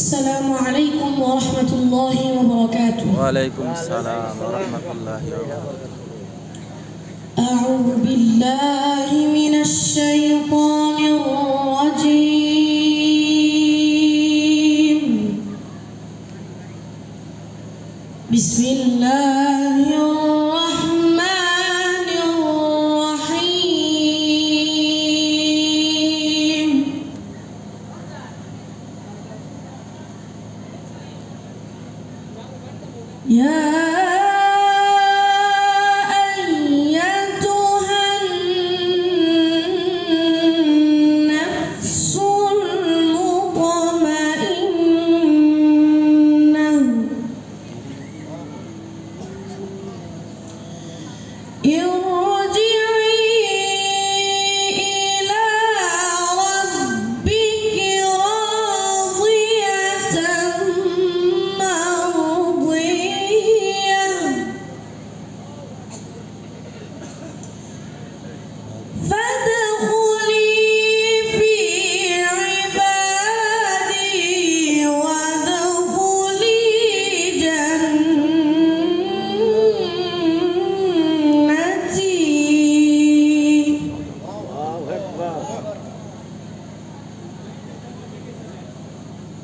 السلام عليكم ورحمة الله وبركاته. وعليكم السلام ورحمة الله وبركاته. أعوذ بالله من الشيطان الرجيم. بسم الله الرحمن الرحيم. يا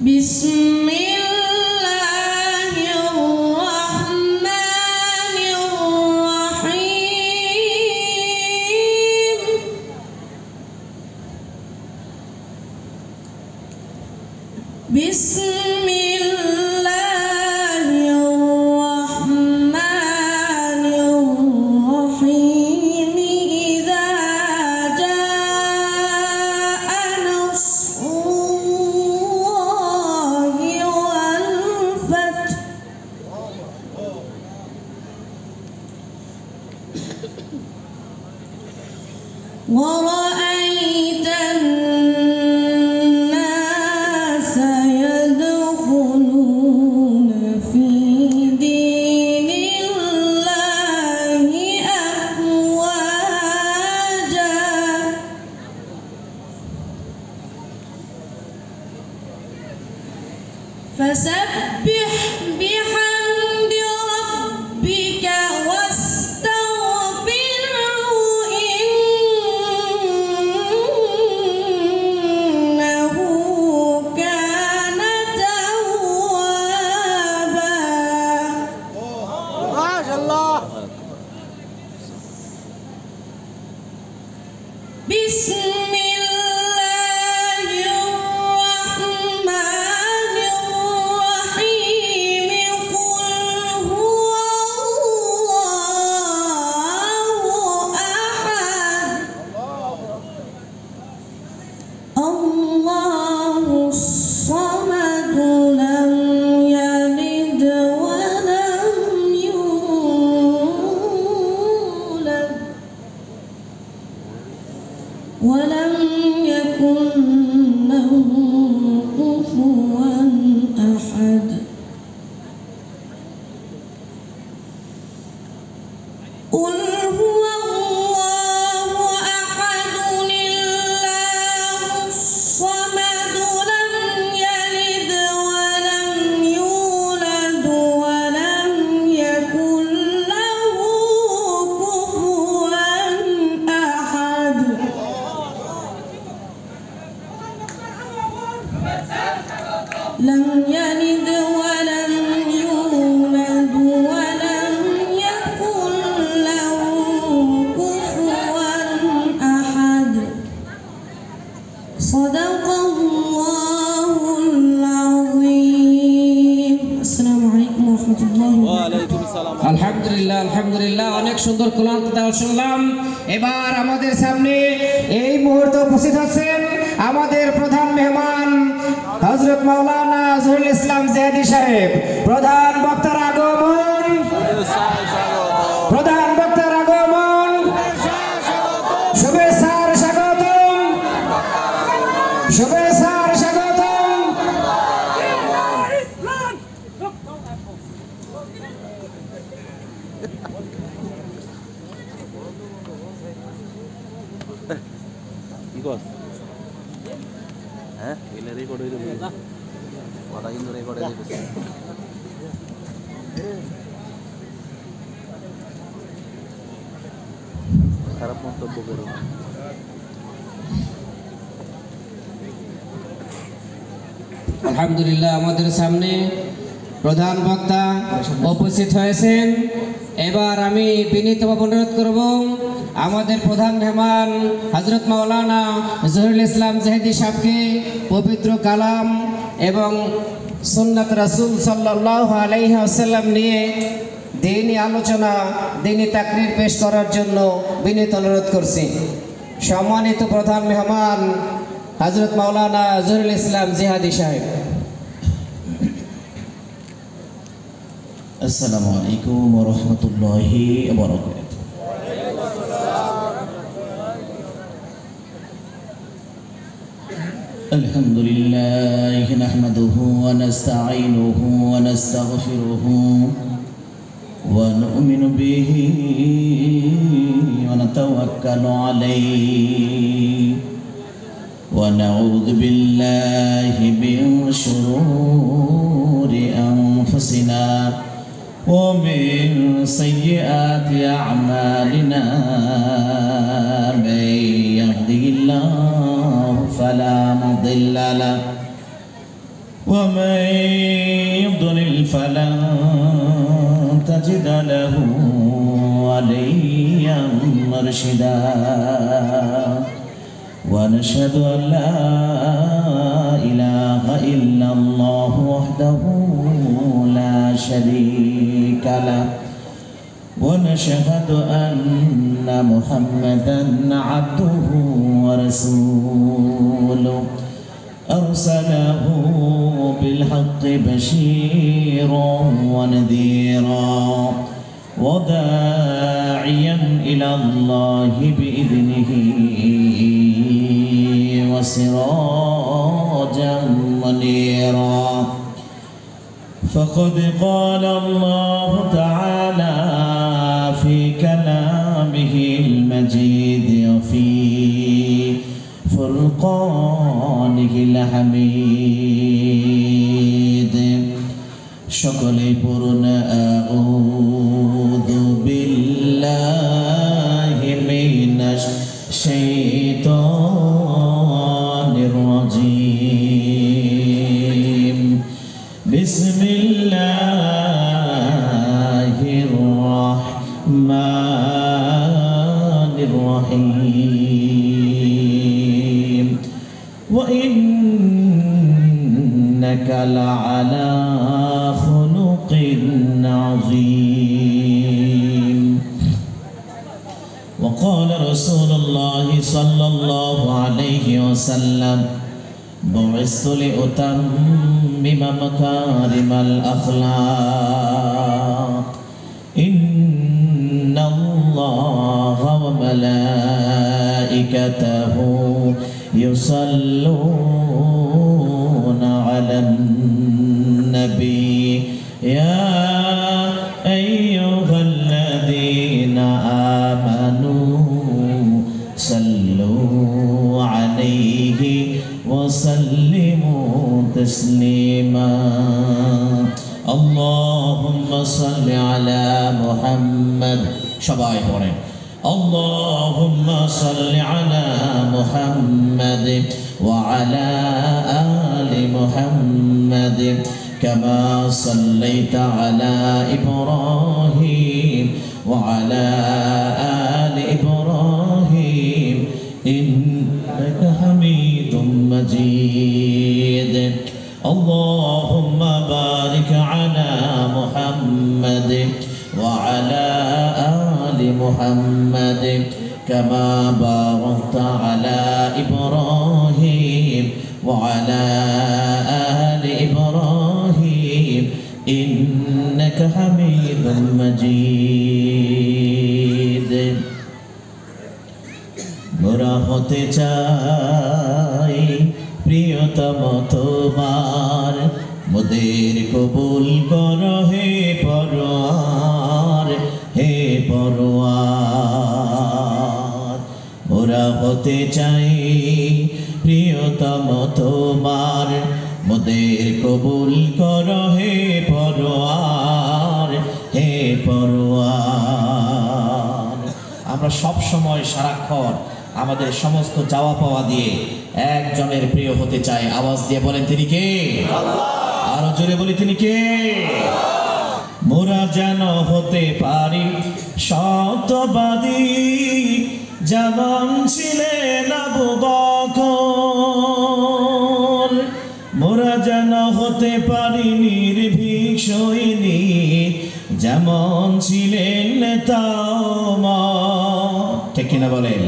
بسم الله الرحمن الرحيم. بسم الله الرحمن الرحيم. إذا جاء نصر الله والفتح ورأيت الناس يدخلون في دين الله أفواجا فسبح بحمد ربك واستغفره إنه كان توابا. ما شاء الله. بسم الله الرحمن الرحيم. قل هو الله أحد الله الصمد لم يلد ولم يولد ولم يكن له كفوا أحد. قل هو الله أحد الله الصمد لم يلد ولم يولد ولم يكن له كفوا أحد. لم يلد ولم يولد ولم يكن له كفوا أحد. صدق الله العظيم. السلام عليكم ورحمة الله وبركاته. وعليكم السلام. আলহামদুলিল্লাহ আলহামদুলিল্লাহ অনেক সুন্দর কোরআন তেলাওয়াত শুনলাম। এবার আমাদের সামনে এই মুহূর্তে উপস্থিত আছেন আমাদের প্রধান মেহমান হযরত মাওলানা নজরুল ইসলাম জিয়াদি সাহেব। প্রধান বক্তার আগমন, প্রধান বক্তার আগমন, শুভেচ্ছার স্বাগতম, শুভেচ্ছার স্বাগতম। কি কস? হ্যাঁ, এলে রেকর্ড হইলো। কথা কিন্তু রেকর্ডে দিতেছে। খারাপ মন্তব্য করুন। আলহামদুলিল্লাহ, আমাদের সামনে প্রধান বক্তা উপস্থিত হয়েছেন। এবার আমি বিনীতভাবে অনুরোধ করব আমাদের প্রধান মেহমান হযরত মাওলানা জহিরুল ইসলাম জাহিদি সাহেবকে পবিত্র কালাম এবং সুন্নাত রাসূল সাল্লাল্লাহু আলাইহি ওয়াসাল্লাম নিয়ে দ্বীনি আলোচনা, দ্বীনি তাকরীর পেশ করার জন্য বিনীত অনুরোধ করছি। সম্মানিত প্রধান মেহমান হযরত মাওলানা জহিরুল ইসলাম জিহাদি সাহেব। আসসালামু আলাইকুম ওয়া রাহমাতুল্লাহি ওয়া বারাকাতুহু। আলহামদুলিল্লাহ নাহমাদুহু ওয়া নাস্তাঈনুহু ওয়া নাস্তাগফিরুহু ওয়া নু'মিনু বিহি ওয়া নাতাওয়াক্কালু আলাইহি ওয়া নাউযু বিল্লাহি মিন শুরুরি আনফুসিনা ومن سيئات أعمالنا من يهده الله فلا مضل له ومن يضلل فلا تجد له وليا مرشدا ونشهد أن لا إله إلا الله وحده لا شريك له ونشهد أن محمدا عبده ورسوله أرسله بالحق بشيرا ونذيرا وداعيا إلى الله بإذنه وسراجا منيرا فقد قال الله تعالى في كلامه المجيد وفي فرقانه الحميد সকলে পড়ুন আউযু বিল্লাহি মিনাশ শাইতানির রাজীম বিসমিল্লাহির রাহমানির রহিম ওয়া ইন্নাকা লাআলা খুলুকিন আযীম وقال رسول الله صلى الله عليه وسلم بعثت لأتمم مكارم الأخلاق إن الله وملائكته يصلون على النبي يا أيها الذين آمنوا صلوا عليه وسلموا تسليما اللهم صل على محمد সবাই পড়েন اللهم صل على محمد وعلى آل محمد كما صليت على إبراهيم وعلى آل إبراهيم إنك حميد مجيد اللهم بارك على محمد وعلى آل محمد كما باركت على إبراهيم وعلى آل إبراهيم إنك حميد مجيد মোরা হতে চাই প্রিয়তম তোমার মোদের কবুল করো হে পরওয়ার হে পরওয়ার মোরা হতে চাই প্রিয়তম তোমার মোদের কবুল কর হে পরোয়ার, হে পরোয়ার। আমরা সব সময় সারাক্ষণ আমাদের সমস্ত চাওয়া পাওয়া দিয়ে একজনের প্রিয় হতে চাই। আওয়াজ দিয়ে বলেন তিনি কে? আরো জোরে বলি তিনি কে? মোরা যেন হতে পারি সত্যবাদী, যেমন ছিলেন আবু বকর। মোরা যেন হতে পারি নির্ভীক সৈনিক, যেমন ছিলেন নেতা ওমর। ঠিক কিনা বলেন?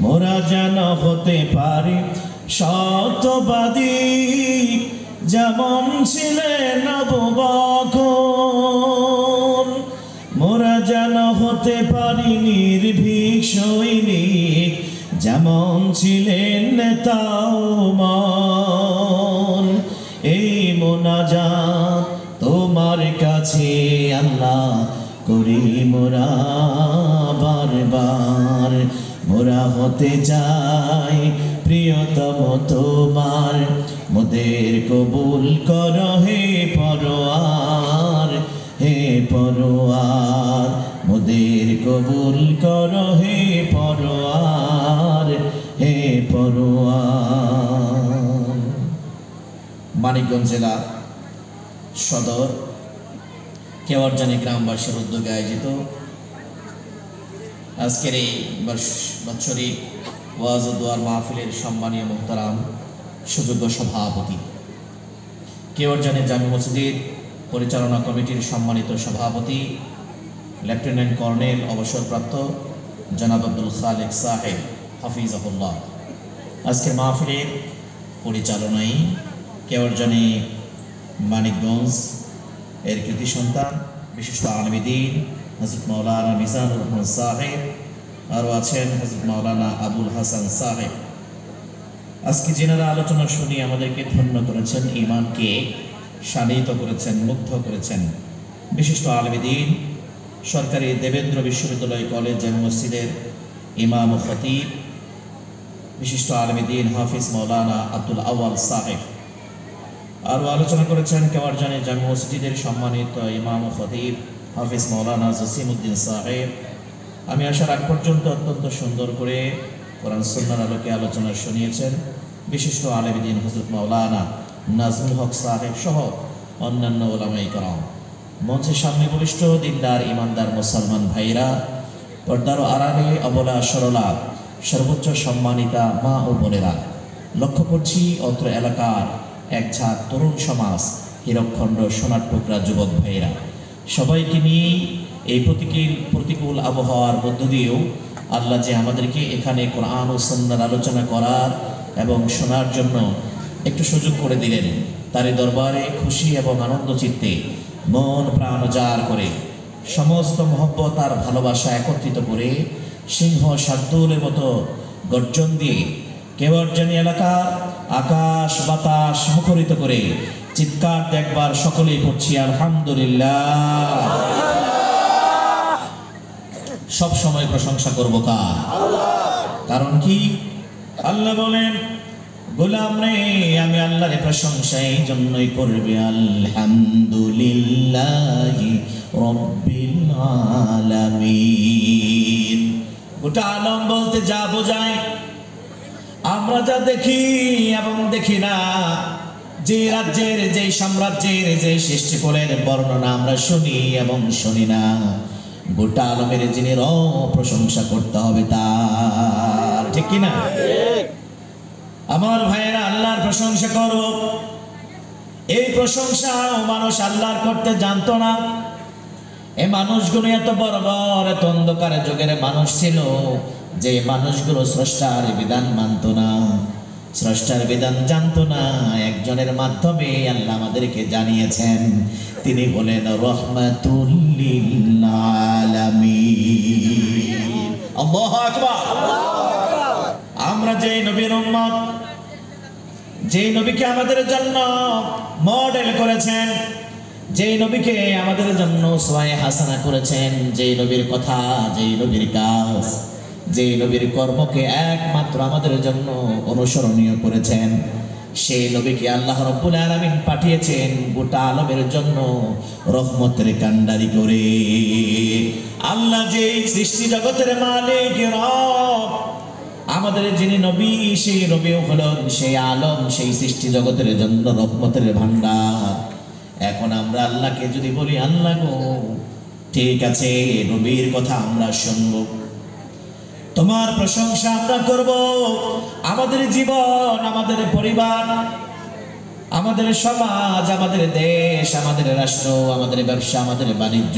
মোরা যেন হতে পারি সত্যবাদী, যেমন ছিলেন আবু বকর। মোরা যেন হতে পারি নির্ভীক সৈনিক, যেমন ছিলেন নেতা ওমর। এই মোনাজাত তোমার কাছে আল্লাহ করি মোরা বারবার। মোরা হতে চাই প্রিয়তম তোমার, মোদের কবুল কর হে পরোয়ার, হে পরোয়ার। মোদের কবুল কর হে পরোয়ার, হে পরোয়ার। মানিকগঞ্জ জেলা সদর কেওয়ারজানি গ্রামবাসীর উদ্যোগে আয়োজিত আজকের এই বাৎসরিক ওয়াজ ও দোয়ার মাহফিলের সম্মানীয় মুহতারাম সুযোগ্য সভাপতি, কেওয়ারজানি জামি মসজিদ পরিচালনা কমিটির সম্মানিত সভাপতি লেফটেন্যান্ট কর্নেল অবসরপ্রাপ্ত জনাব আব্দুল খালেক সাহেব হাফিজাহুল্লাহ, আজকের মাহফিলের পরিচালনায় কেওয়ারজানি মানিকগঞ্জ এর কৃতি সন্তান বিশিষ্ট আলমী দ্বীন হযরত মাওলানা মিজানুর রহমান সাহেব, আরও আছেন হযরত মাওলানা আবুল হাসান সাহেব। আজকে যেনারা আলোচনা শুনি আমাদেরকে ধন্য করেছেন, ঈমানকে শানিত করেছেন, মুগ্ধ করেছেন। বিশিষ্ট আলমী দ্বীন সরকারি দেবেন্দ্র বিশ্ববিদ্যালয় কলেজ জামি মসজিদের ইমাম ও খতিব, বিশিষ্ট আলমী দ্বীন হাফিজ মাওলানা আব্দুল আউয়াল সাহেব। আরও আলোচনা করেছেন কেওয়ারজানি জামি মসজিদের সম্মানিত ইমাম ও খতিব হাফিজ মাওলানা জসিমউদ্দিন সাহেব। আমি আসার আগ পর্যন্ত অত্যন্ত সুন্দর করে কোরআন সুন্নাহর আলোকে আলোচনা শুনিয়েছেন বিশিষ্ট আলেম দ্বীন হযরত মাওলানা নাজমুল হক সাহেব সহ অন্যান্য ওলামায়ে কেরাম। মঞ্চের সামনে বলিষ্ঠ দিনদার ইমানদার মুসলমান ভাইরা, পর্দার আড়ালে অবলা সরলা সর্বোচ্চ সম্মানিতা মা ও বোনেরা, লক্ষ্য করছি অত্র এলাকার এক ঝাঁক তরুণ সমাজ, হীরকখণ্ড সোনার টুকরা যুবক ভাইরা, সবাইকে নিয়ে এই প্রতিকূল আবহাওয়ার মধ্য দিয়েও আল্লাহ যে আমাদেরকে এখানে কোরআন ও সুন্নাহর আলোচনা করার এবং শোনার জন্য একটু সুযোগ করে দিলেন, তারই দরবারে খুশি এবং আনন্দ চিত্তে মন প্রাণ উজাড় করে সমস্ত মহব্বত আর ভালোবাসা একত্রিত করে সিংহ শার্দুলের মতো গর্জন দিয়ে কেওয়ারজানি এলাকার আকাশ বাতাস মুখরিত করে চিৎকার দেখবার সকলেই পড়ছি আলহামদুলিল্লাহ। সব সময় প্রশংসা করব কার? কারণ কি? আল্লাহ বলেন, গোলাম রে আমি আল্লাহর প্রশংসা এই জন্যই করবে, আলহামদুলিল্লাহি রাব্বিল আলামিন। গোটা আলম বলতে যা বোঝায়, আমরা যা দেখি এবং দেখি না, যে রাজ্যের যে সাম্রাজ্যের যে সৃষ্টিকূলের বর্ণনা আমরা শুনি এবং শুনি না, গোটা আলমের যিনি প্রশংসা করতে হবে তার। ঠিক কিনা? আমার ভাইয়েরা, আল্লাহর প্রশংসা করব। এই প্রশংসা মানুষ আল্লাহর করতে জানতো না। এই মানুষগুলো এত বড় বড় এত অন্ধকার যুগের মানুষ ছিল যে মানুষগুলো স্রষ্টার বিধান মানত না, স্রষ্টার বিধান জানতো না। একজনের মাধ্যমে আল্লাহ আমাদেরকে জানিয়েছেন, তিনি বলেন রহমাতুল লিল আলামিন। আল্লাহু আকবার। আমরা যে নবীর উম্মত, যে নবীকে আমাদের জন্য মডেল করেছেন, যে নবীকে আমাদের জন্য উসওয়ায়ে হাসানা করেছেন, যে নবীর কথা, যে নবীর কাজ, যে নবীর কর্মকে একমাত্র আমাদের জন্য অনুসরণীয় করেছেন, সেই নবীকে আল্লাহ রাব্বুল আলামিন পাঠিয়েছেন গোটা আলমের জন্য রহমতের কান্ডারি করে। আল্লাহ যে সৃষ্টি জগতের মালিক রব, আমাদের যিনি নবী সেই নবীও হলেন সেই আলম, সেই সৃষ্টি জগতের জন্য রহমতের ভান্ডার। এখন আমরা আল্লাহকে যদি বলি আল্লাহ গো ঠিক আছে নবীর কথা আমরা শুনব, তোমার প্রশংসা আমরা করব, আমাদের জীবন, আমাদের পরিবার, আমাদের সমাজ, আমাদের দেশ, আমাদের রাষ্ট্র, আমাদের ব্যবসা, আমাদের বাণিজ্য,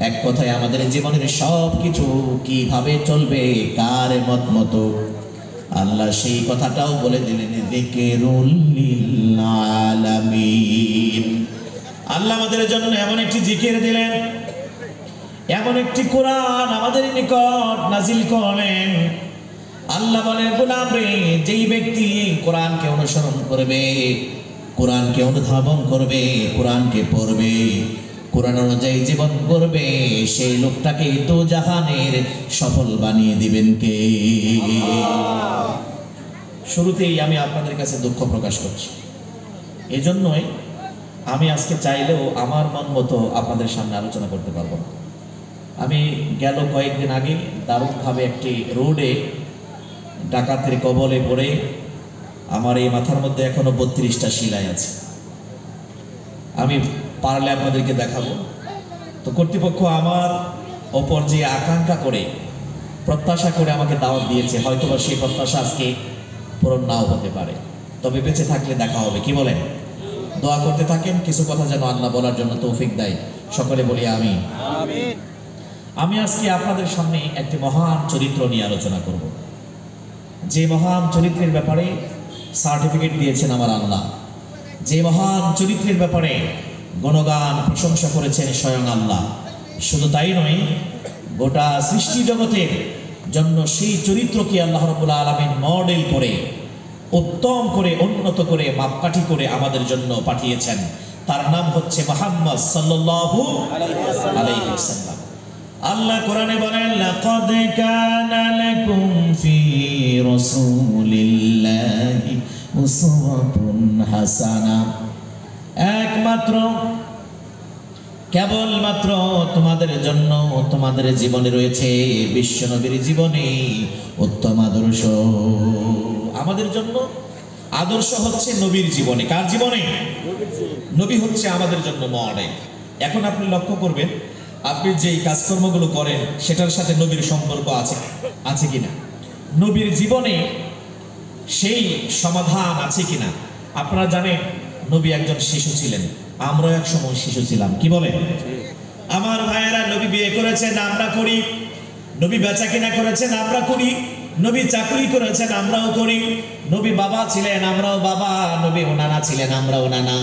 এক কথায় আমাদের জীবনের সব কিছু কিভাবে চলবে, কার মত মতো, আল্লাহ সেই কথাটাও বলে দিলেন যিকরুল লিল আলামিন। আল্লাহ আমাদের জন্য এমন একটি জিকির দিলেন, এমন একটি কোরআন আমাদের নিকট নাজিল করলেন। আল্লাহ বলেন গোলাম রে, যেই ব্যক্তি কোরআনকে অনুসরণ করবে, কোরআনকে অনুধাবন করবে, কোরআনকে পড়বে, কোরআন অনুযায়ী জীবন করবে, সেই লোকটাকে দোজাহানের সফল বানিয়ে দিবেন কে? শুরুতেই আমি আপনাদের কাছে দুঃখ প্রকাশ করছি, এজন্যই আমি আজকে চাইলেও আমার মন মতো আপনাদের সামনে আলোচনা করতে পারবো না। আমি গেল কয়েকদিন আগে দারুণভাবে একটি রোডে ডাকাতের কবলে পড়ে আমার এই মাথার মধ্যে এখনো 32টা সেলাই আছে। আমি পারলে আপনাদেরকে দেখাবো। তো কর্তৃপক্ষ আমার ওপর যে আকাঙ্ক্ষা করে প্রত্যাশা করে আমাকে দাওয়াত দিয়েছে, হয়তোবা সেই প্রত্যাশা আজকে পূরণ নাও হতে পারে, তবে বেঁচে থাকলে দেখা হবে। কি বলেন? দোয়া করতে থাকেন, কিছু কথা যেন আল্লাহ বলার জন্য তৌফিক দেয়। সকলে বলি আমিন। আমি আজকে আপনাদের সামনে একটি মহান চরিত্র নিয়ে আলোচনা করব, যে মহান চরিত্রের ব্যাপারে সার্টিফিকেট দিয়েছেন আমার আল্লাহ, যে মহান চরিত্রের ব্যাপারে গুণগান প্রশংসা করেছেন স্বয়ং আল্লাহ। শুধু তাই নয়, গোটা সৃষ্টি জগতের জন্য সেই চরিত্রকে আল্লাহ রাব্বুল আলামিন মডেল করে, উত্তম করে, উন্নত করে, মাপকাঠি করে আমাদের জন্য পাঠিয়েছেন। তার নাম হচ্ছে মুহাম্মদ সাল্লাল্লাহু আলাইহি ওয়াসাল্লাম। আল্লাহ কোরআনে বলেন লাকাদ কানা লাকুম ফি রাসূলিল্লাহি উসওয়াতুন হাসানা। একমাত্র কেবলমাত্র তোমাদের জন্য, তোমাদের জীবনে রয়েছে বিশ্বনবীর জীবনে উত্তম আদর্শ। আমাদের জন্য আদর্শ হচ্ছে নবীর জীবনে। কার জীবনে? নবী হচ্ছে আমাদের জন্য মডেল। এখন আপনি লক্ষ্য করবেন, আপনি যেই কাজকর্মগুলো করেন সেটার সাথে নবীর সম্পর্ক আছে কিনা, নবীর জীবনে সেই সমাধান আছে কিনা। আপনারা জানেন নবী একজন শিশু ছিলেন, আমরাও এক সময় শিশু ছিলাম। কি বলেন আমার ভাইয়েরা? নবী বিয়ে করেছেন, আমরা করি। নবী বেচা কিনা করেছেন, আমরা করি। নবী চাকরি করেছেন, আমরাও করি। নবী বাবা ছিলেন, আমরাও বাবা। নবী ওনানা ছিলেন, আমরাও নানা।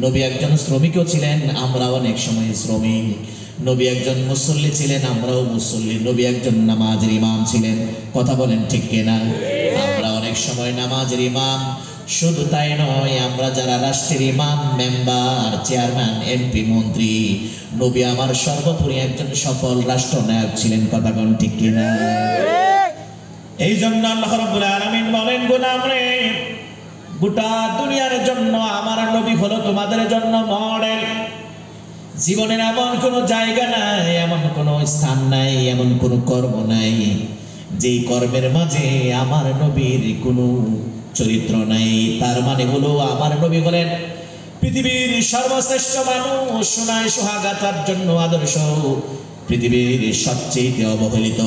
নবী একজন শ্রমিকও ছিলেন, আমরাও অনেক সময় শ্রমিক। নবী একজন মুসল্লি ছিলেন, আমরাও মুসল্লি। নবী একজন নামাজের ইমাম ছিলেন। কথা বলেন ঠিক কিনা? আমরা অনেক সময় নামাজের ইমাম। শুধু তাই নয়, আমরা যারা রাষ্ট্রের ইমাম, মেম্বার, চেয়ারম্যান, এমপি, মন্ত্রী, নবী আমার সর্বোপরি একজন সফল রাষ্ট্রনায়ক ছিলেন। কথা বলেন ঠিক কিনা? এই জন্য আল্লাহ রাব্বুল আলামিন বলেন গোলাম রে, গোটা দুনিয়ার জন্য আমার নবী হলো তোমাদের জন্য মডেল। জীবনের এমন কোনো জায়গা নাই, এমন কোনো স্থান নাই, এমন কোনো কর্ম নাই যেই কর্মের মাঝে আমার নবীর কোনো চরিত্র নাই। তার মানে হলো আমার নবী হলেন পৃথিবীর সর্বশ্রেষ্ঠ মানুষ, সোনায় সোহাগা তার জন্য আদর্শ, পৃথিবীর সবচেয়ে অবহেলিত,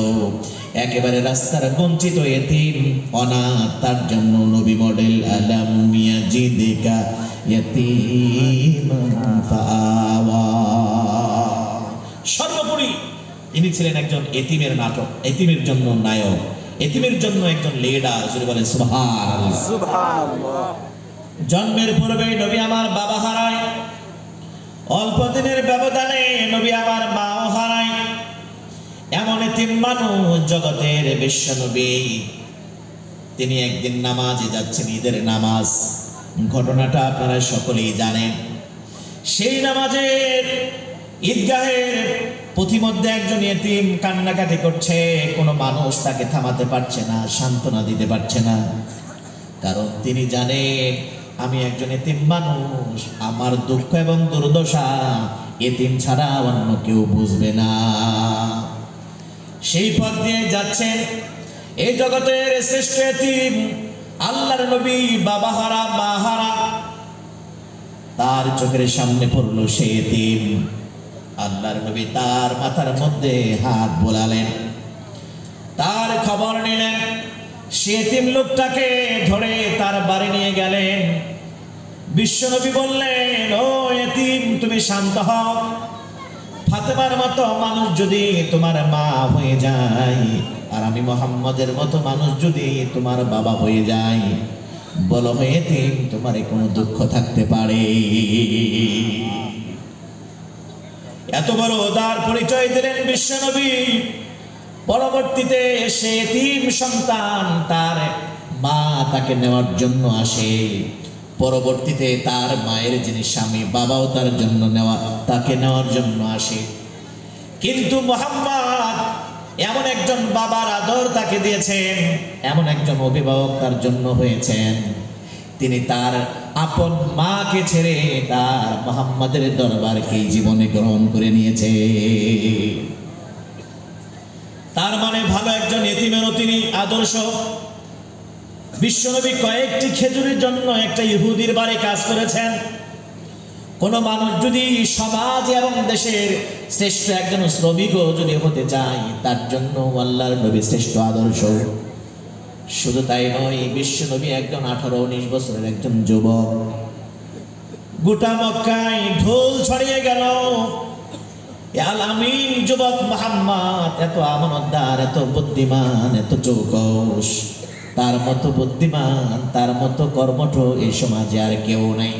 একেবারে রাস্তার বঞ্চিত এতিম অনাথ, তার জন্য নবী মডেল। আলাম ইয়াজিদিকা ইয়াতীমান ফাআওয়া। সর্বোপরি তিনি ছিলেন একজন এতিমের নাটক, এতিমের জন্য নায়ক, এতিমের জন্য একজন লিডার। যদি বলেন সুবহানাল্লাহ। সুবহানাল্লাহ। জন্মের পূর্বে নবী আমার বাবা হারায়, অল্প দিনের ব্যবধানে নবী আমার মাও হারায়। এমন এতিম মানুষ জগতের বিশ্ব নবী। তিনি একদিন নামাজে যাচ্ছেন, ঈদের নামাজ। ঘটনাটা আপনারা সকলেই জানেন। সেই নামাজের ঈদগাহের পথিমধ্যে একজন এতিম কান্নাকাটি করছে, কোনো মানুষ তাকে থামাতে পারছে না, সান্ত্বনা দিতে পারছে না। কারণ তিনি জানেন আমি একজন এতিম মানুষ, আমার দুঃখ এবং দুর্দশা এতিম ছাড়া অন্য কেউ বুঝবে না। সেই পথ দিয়ে যাচ্ছেন এই জগতের শ্রেষ্ঠ এতিম আল্লাহর নবী, বাবা হারা মা হারা। তার চোখের সামনে পড়লো সেই এতিম। আল্লাহর নবী তার মাথার মধ্যে হাত বোলালেন, তার খবর নিলেন। সে এতিম লোকটাকে ধরে তার বাড়ি নিয়ে গেলেন। বিশ্বনবী বললেন, ও এতিম, তুমি শান্ত হও। ফাতেমার মতো মানুষ যদি তোমার মা হয়ে যায়, আর আমি মুহাম্মদের মতো মানুষ যদি তোমার বাবা হয়ে যায়, বলো এতিম, তোমার কোনো দুঃখ থাকতে পারে? এত বড় উদার পরিচয় দিলেন বিশ্বনবী। পরবর্তীতে সে এতিম সন্তান, তার মা তাকে নেওয়ার জন্য আসে। পরবর্তীতে তার মায়ের যিনি স্বামী, বাবাও তার জন্য তাকে নেওয়ার জন্য আসে। কিন্তু মুহাম্মদ এমন একজন বাবার আদর তাকে দিয়েছেন, এমন একজন অভিভাবক তার জন্য হয়েছেন, তিনি তার আপন মাকে ছেড়ে তার মুহাম্মদের দরবারকে জীবনে গ্রহণ করে নিয়েছে। তার মানে ভালো একজন এতিমেরও তিনি আদর্শ। বিশ্বনবী কয়েকটি খেজুরের জন্য একটা ইহুদির বাড়ি কাজ করেছেন। কোন মানুষ যদি সমাজ এবং দেশের শ্রেষ্ঠ একজন শ্রমিকও যদি হতে চায়, তার জন্য আল্লাহর নবী শ্রেষ্ঠ আদর্শ। শুধু তাই নয়, বিশ্বনবী একজন 18-19 বছরের একজন যুবক। গোটা মক্কায় ঢোল ছড়িয়ে গেল, আল আমিন যুবক মুহাম্মদ এত আমানতদার, এত বুদ্ধিমান, এত চৌকস। তার মতো বুদ্ধিমান, তার মতো কর্মঠ এই সমাজে আর কেউ নাই।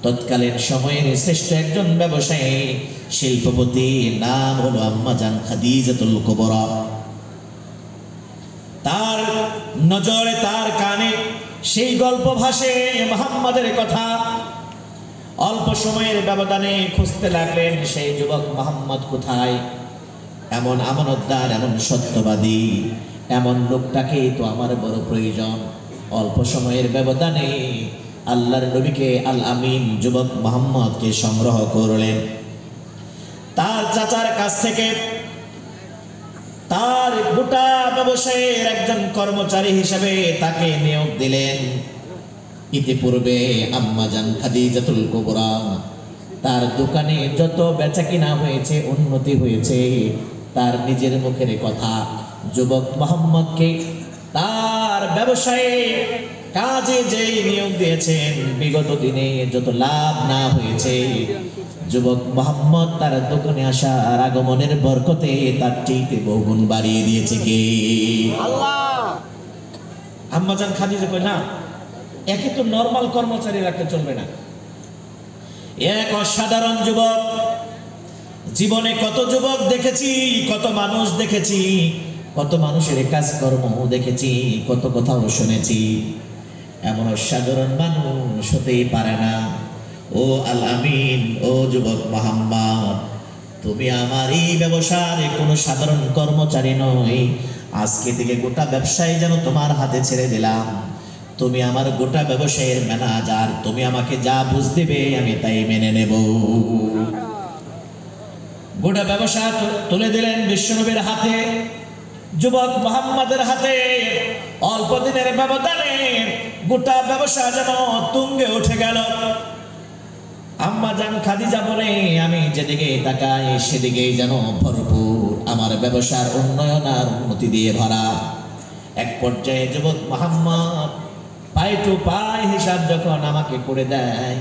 তৎকালীন সময়ের শ্রেষ্ঠ একজন ব্যবসায়ী, শিল্পপতি, নাম হলো আম্মা জান খাদিজাতুল কুবরা। তার নজরে, তার কানে সেই গল্প ভাসে মুহাম্মদের কথা। অল্প সময়ের ব্যবধানে খুঁজতে লাগলেন সেই যুবক মুহাম্মদ কোথায়। এমন আমানতদার, এমন সত্যবাদী, এমন লোকটাকেই তো আমার বড় প্রয়োজন। অল্প সময়ের ব্যবধানে আল্লাহর নবীকে, আল আমিন যুবক মুহাম্মদকে সংগ্রহ করলেন। তার চাচার কাছ থেকে তার গোটা ব্যবসায়ের একজন কর্মচারী হিসেবে তাকে নিয়োগ দিলেন। ইতিপূর্বে আম্মা জান খাদিজাতুল কুবরা তার দোকানে যত বেচা কিনা হয়েছে, উন্নতি হয়েছে, তার নিজের মুখের কথা। যুবক মুহাম্মদকে তার ব্যবসায়ে কাজে যেই নিয়োগ দিয়েছেন, বিগত দিনে যত লাভ না হয়েছে, যুবক মুহাম্মদ তার দোকানে আসার আগমনের বরকতে তার চাইতে বহুগুণ বাড়িয়ে দিয়েছে কে? আল্লাহ। আম্মা জান খাদিজা কই, না, একে তো নরমাল কর্মচারী রাখতে চলবে না, এক অসাধারণ যুবক। জীবনে কত যুবক দেখেছি, কত মানুষ দেখেছি, কত মানুষের কাজকর্ম দেখেছি, কত কথাও শুনেছি, এমন অসাধারণ মানুষ হতেই পারে না। ও আল আমিন, ও যুবক মুহাম্মদ, তুমি আমার এই ব্যবসার কোনো সাধারণ কর্মচারী নয়। আজকে থেকে গোটা ব্যবসায় যেন তোমার হাতে ছেড়ে দিলাম। তুমি আমার গোটা ব্যবসায়ের ম্যানেজার। তুমি আমাকে যা বুঝ দিবে আমি তাই মেনে নেব। গোটা ব্যবসা তুলে দিলেন বিশ্বনবীর হাতে, যুবক মুহাম্মদের হাতে। অল্প দিনের ব্যবধানে গোটা ব্যবসা যেন তুঙ্গে উঠে গেল। আম্মা জান খাদিজা বলে, আমি যেদিকে তাকাই সেদিকেই যেন ভরপুর আমার ব্যবসার উন্নয়ন আর উন্নতি দিয়ে ভরা। এক পর্যায়ে যুবক মুহাম্মদ পাই টু পাই হিসাব যখন আমাকে করে দেয়,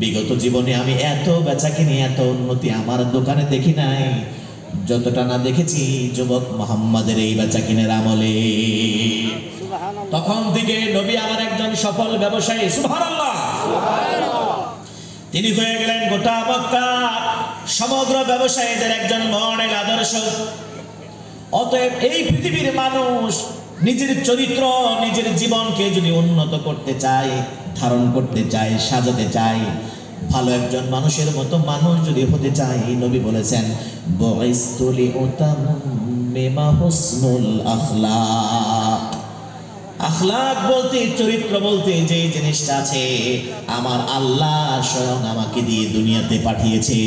বিগত জীবনে আমি এত বেচা কিনি, এত উন্নতি আমার দোকানে দেখি নাই, যতটা না দেখেছি যুবক মুহাম্মদের এই বেচা কিনের আমলে। তখন থেকে নবী আমার একজন সফল ব্যবসায়ী, সুবহানাল্লাহ। তিনি হয়ে গেলেন গোটা মক্কা সমগ্র ব্যবসায়ীদের একজন মডেল আদর্শ। অতএব এই পৃথিবীর মানুষ নিজের চরিত্র, নিজের জীবনকে যদি উন্নত করতে চায়, ধারণ করতে চায়, সাজাতে চায়, ভালো একজন মানুষের মতো মানুষ যদি হতে চায়, নবী বলেছেন বুইসতু লিউতাম্মিমা হুসনুল আখলাক। আখলাক বলতে, চরিত্র বলতে যে জিনিসটা আছে, আমার আল্লাহ স্বয়ং আমাকে দিয়ে দুনিয়াতে পাঠিয়েছে।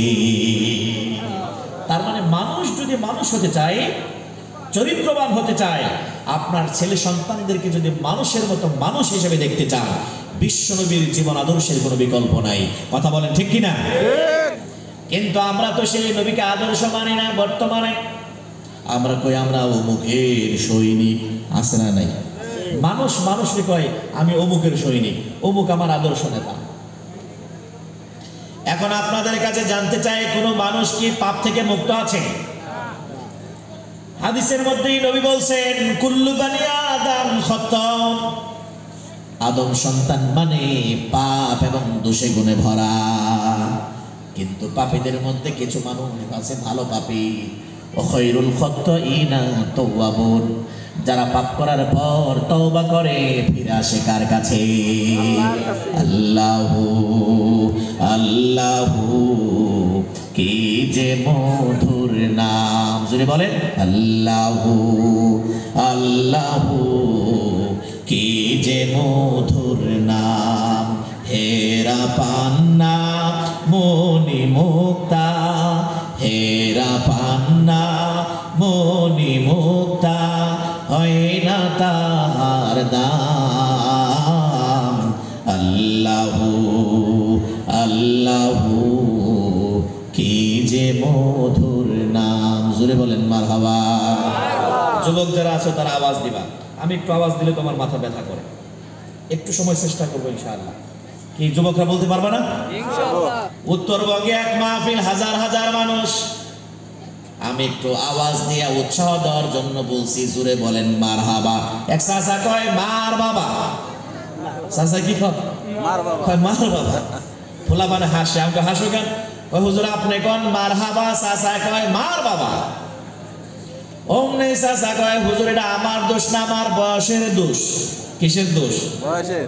তার মানে মানুষ যদি মানুষ হতে চায়, চরিত্রবান হতে চায়, আপনার ছেলে সন্তানদেরকে যদি মানুষের মতো মানুষ হিসেবে দেখতে চান, বিশ্বনবীর জীবন আদর্শের কোনো বিকল্প নাই। কথা বলেন ঠিক কিনা? কিন্তু আমরা তো সেই নবীকে আদর্শ মানি না। বর্তমানে আমরা কই আমরা অমুকের সৈনিক, আছে না নাই? মানুষ মানুষকে কয় আমি অমুকের সৈনিক, অমুক আমার আদর্শ নেতা। এখন আপনাদের কাছে জানতে চাই, কোন মানুষ কি পাপ থেকে মুক্ত আছে? হাদিসের মধ্যেই নবী বলছেন কুল্লু বানি আদম খাতা, আদম সন্তান মানে পাপ এবং দোষে গুণে ভরা। কিন্তু পাপীদের মধ্যে কিছু মানুষ আছে ভালো পাপী। ওয়া খায়রুল খাত্তাইনা তাওয়াবুন, যারা পাপ করার পর তওবা করে ফিরে আসে কার কাছে? আল্লাহু আল্লাহু, কি যে মধুর নাম, জুড়ে বলেন আল্লাহু আল্লাহু, কি যে মধুর নাম। হেরা পান্না মনি মুক্তা, হেরা পান্না মনি মুক্তা, হয় না তাহার দাম। আল্লাহু আল্লাহু, কি যে মধুর নাম। জোরে বলেন মারহাবা। যুবক যারা আছো তারা আওয়াজ দিবা। আমি একটু আওয়াজ দিলে তোমার মাথা ব্যথা করে। একটু সময় চেষ্টা করবো ইনশাআল্লাহ। কি যুবকরা বলতে পারবে না? ইনশাআল্লাহ। উত্তরবঙ্গে এক মাহফিল, হাজার হাজার মানুষ। আমি একটু আওয়াজ দিয়ে উৎসাহ দেওয়ার জন্য বলছি, জোরে বলেন মারহাবা। এক চাচা কয় মার বাবা। চাচা কি কয়? মার বাবা। কয় মার বাবা। ফুলা মানে হাসে। আমাকে হাসো কেন? ওই হুজুর আপনি কোন মারহাবা, চাচা কয় মার বাবা। অমনি চাচা কয় হুজুর এটা আমার দোষ না, আমার বয়সের দোষ। কিসের দোষ? বয়সের।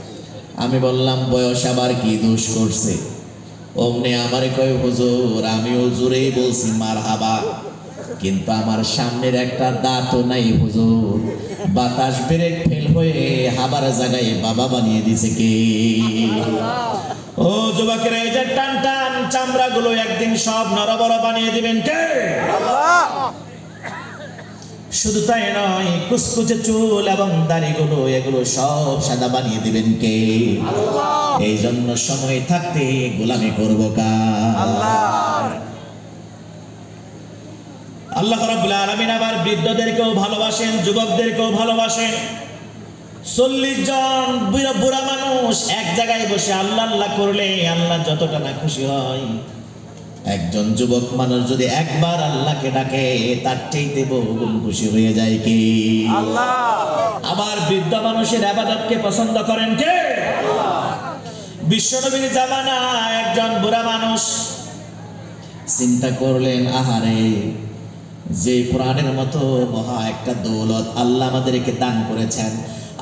আমি বললাম বয়স আবার কি দোষ করছে? অমনি আমারে কয় হুজুর আমিও জোরেই বলছি মারহাবা, কিন্তু আমার সামনের একটা দাঁতও নাই হুজুর। বাতাস ব্রেক ফেল হয়ে হাবার জায়গায় বাবা বানিয়ে দিছে কে? ও যুবকেরা, এই যে টান টান চামড়া গুলো একদিন সব নরবর বানিয়ে দিবেন কে? আল্লাহ। শুধু তাই নয়, কুচকুচে চুল এবং দাড়িগুলো এগুলো সব সাদা বানিয়ে দিবেন কে? আল্লাহ। এই জন্য সময় থাকতে গোলামি করব কার? আল্লাহ। আল্লাহ রাব্বুল আলামিন আবার বৃদ্ধদেরকেও ভালোবাসেন, যুবকদেরকেও ভালোবাসেন। 40 জন বুড়া মানুষ এক জায়গায় বসে আল্লাহ আল্লাহ করলে আল্লাহ যতটা না খুশি হয়, একজন যুবক মানুষ যদি একবার আল্লাহকে ডাকে তার চাইতে বহুগুণ খুশি হয়ে যায় কে? আল্লাহ। আবার বৃদ্ধ মানুষের ইবাদতকে পছন্দ করেন কে? আল্লাহ। বিশ্বনবীর জামানা একজন বুড়া মানুষ চিন্তা করলেন, আহারে, যে কোরআনের মতো মহা একটা দৌলত আল্লাহ আমাদেরকে দান করেছেন,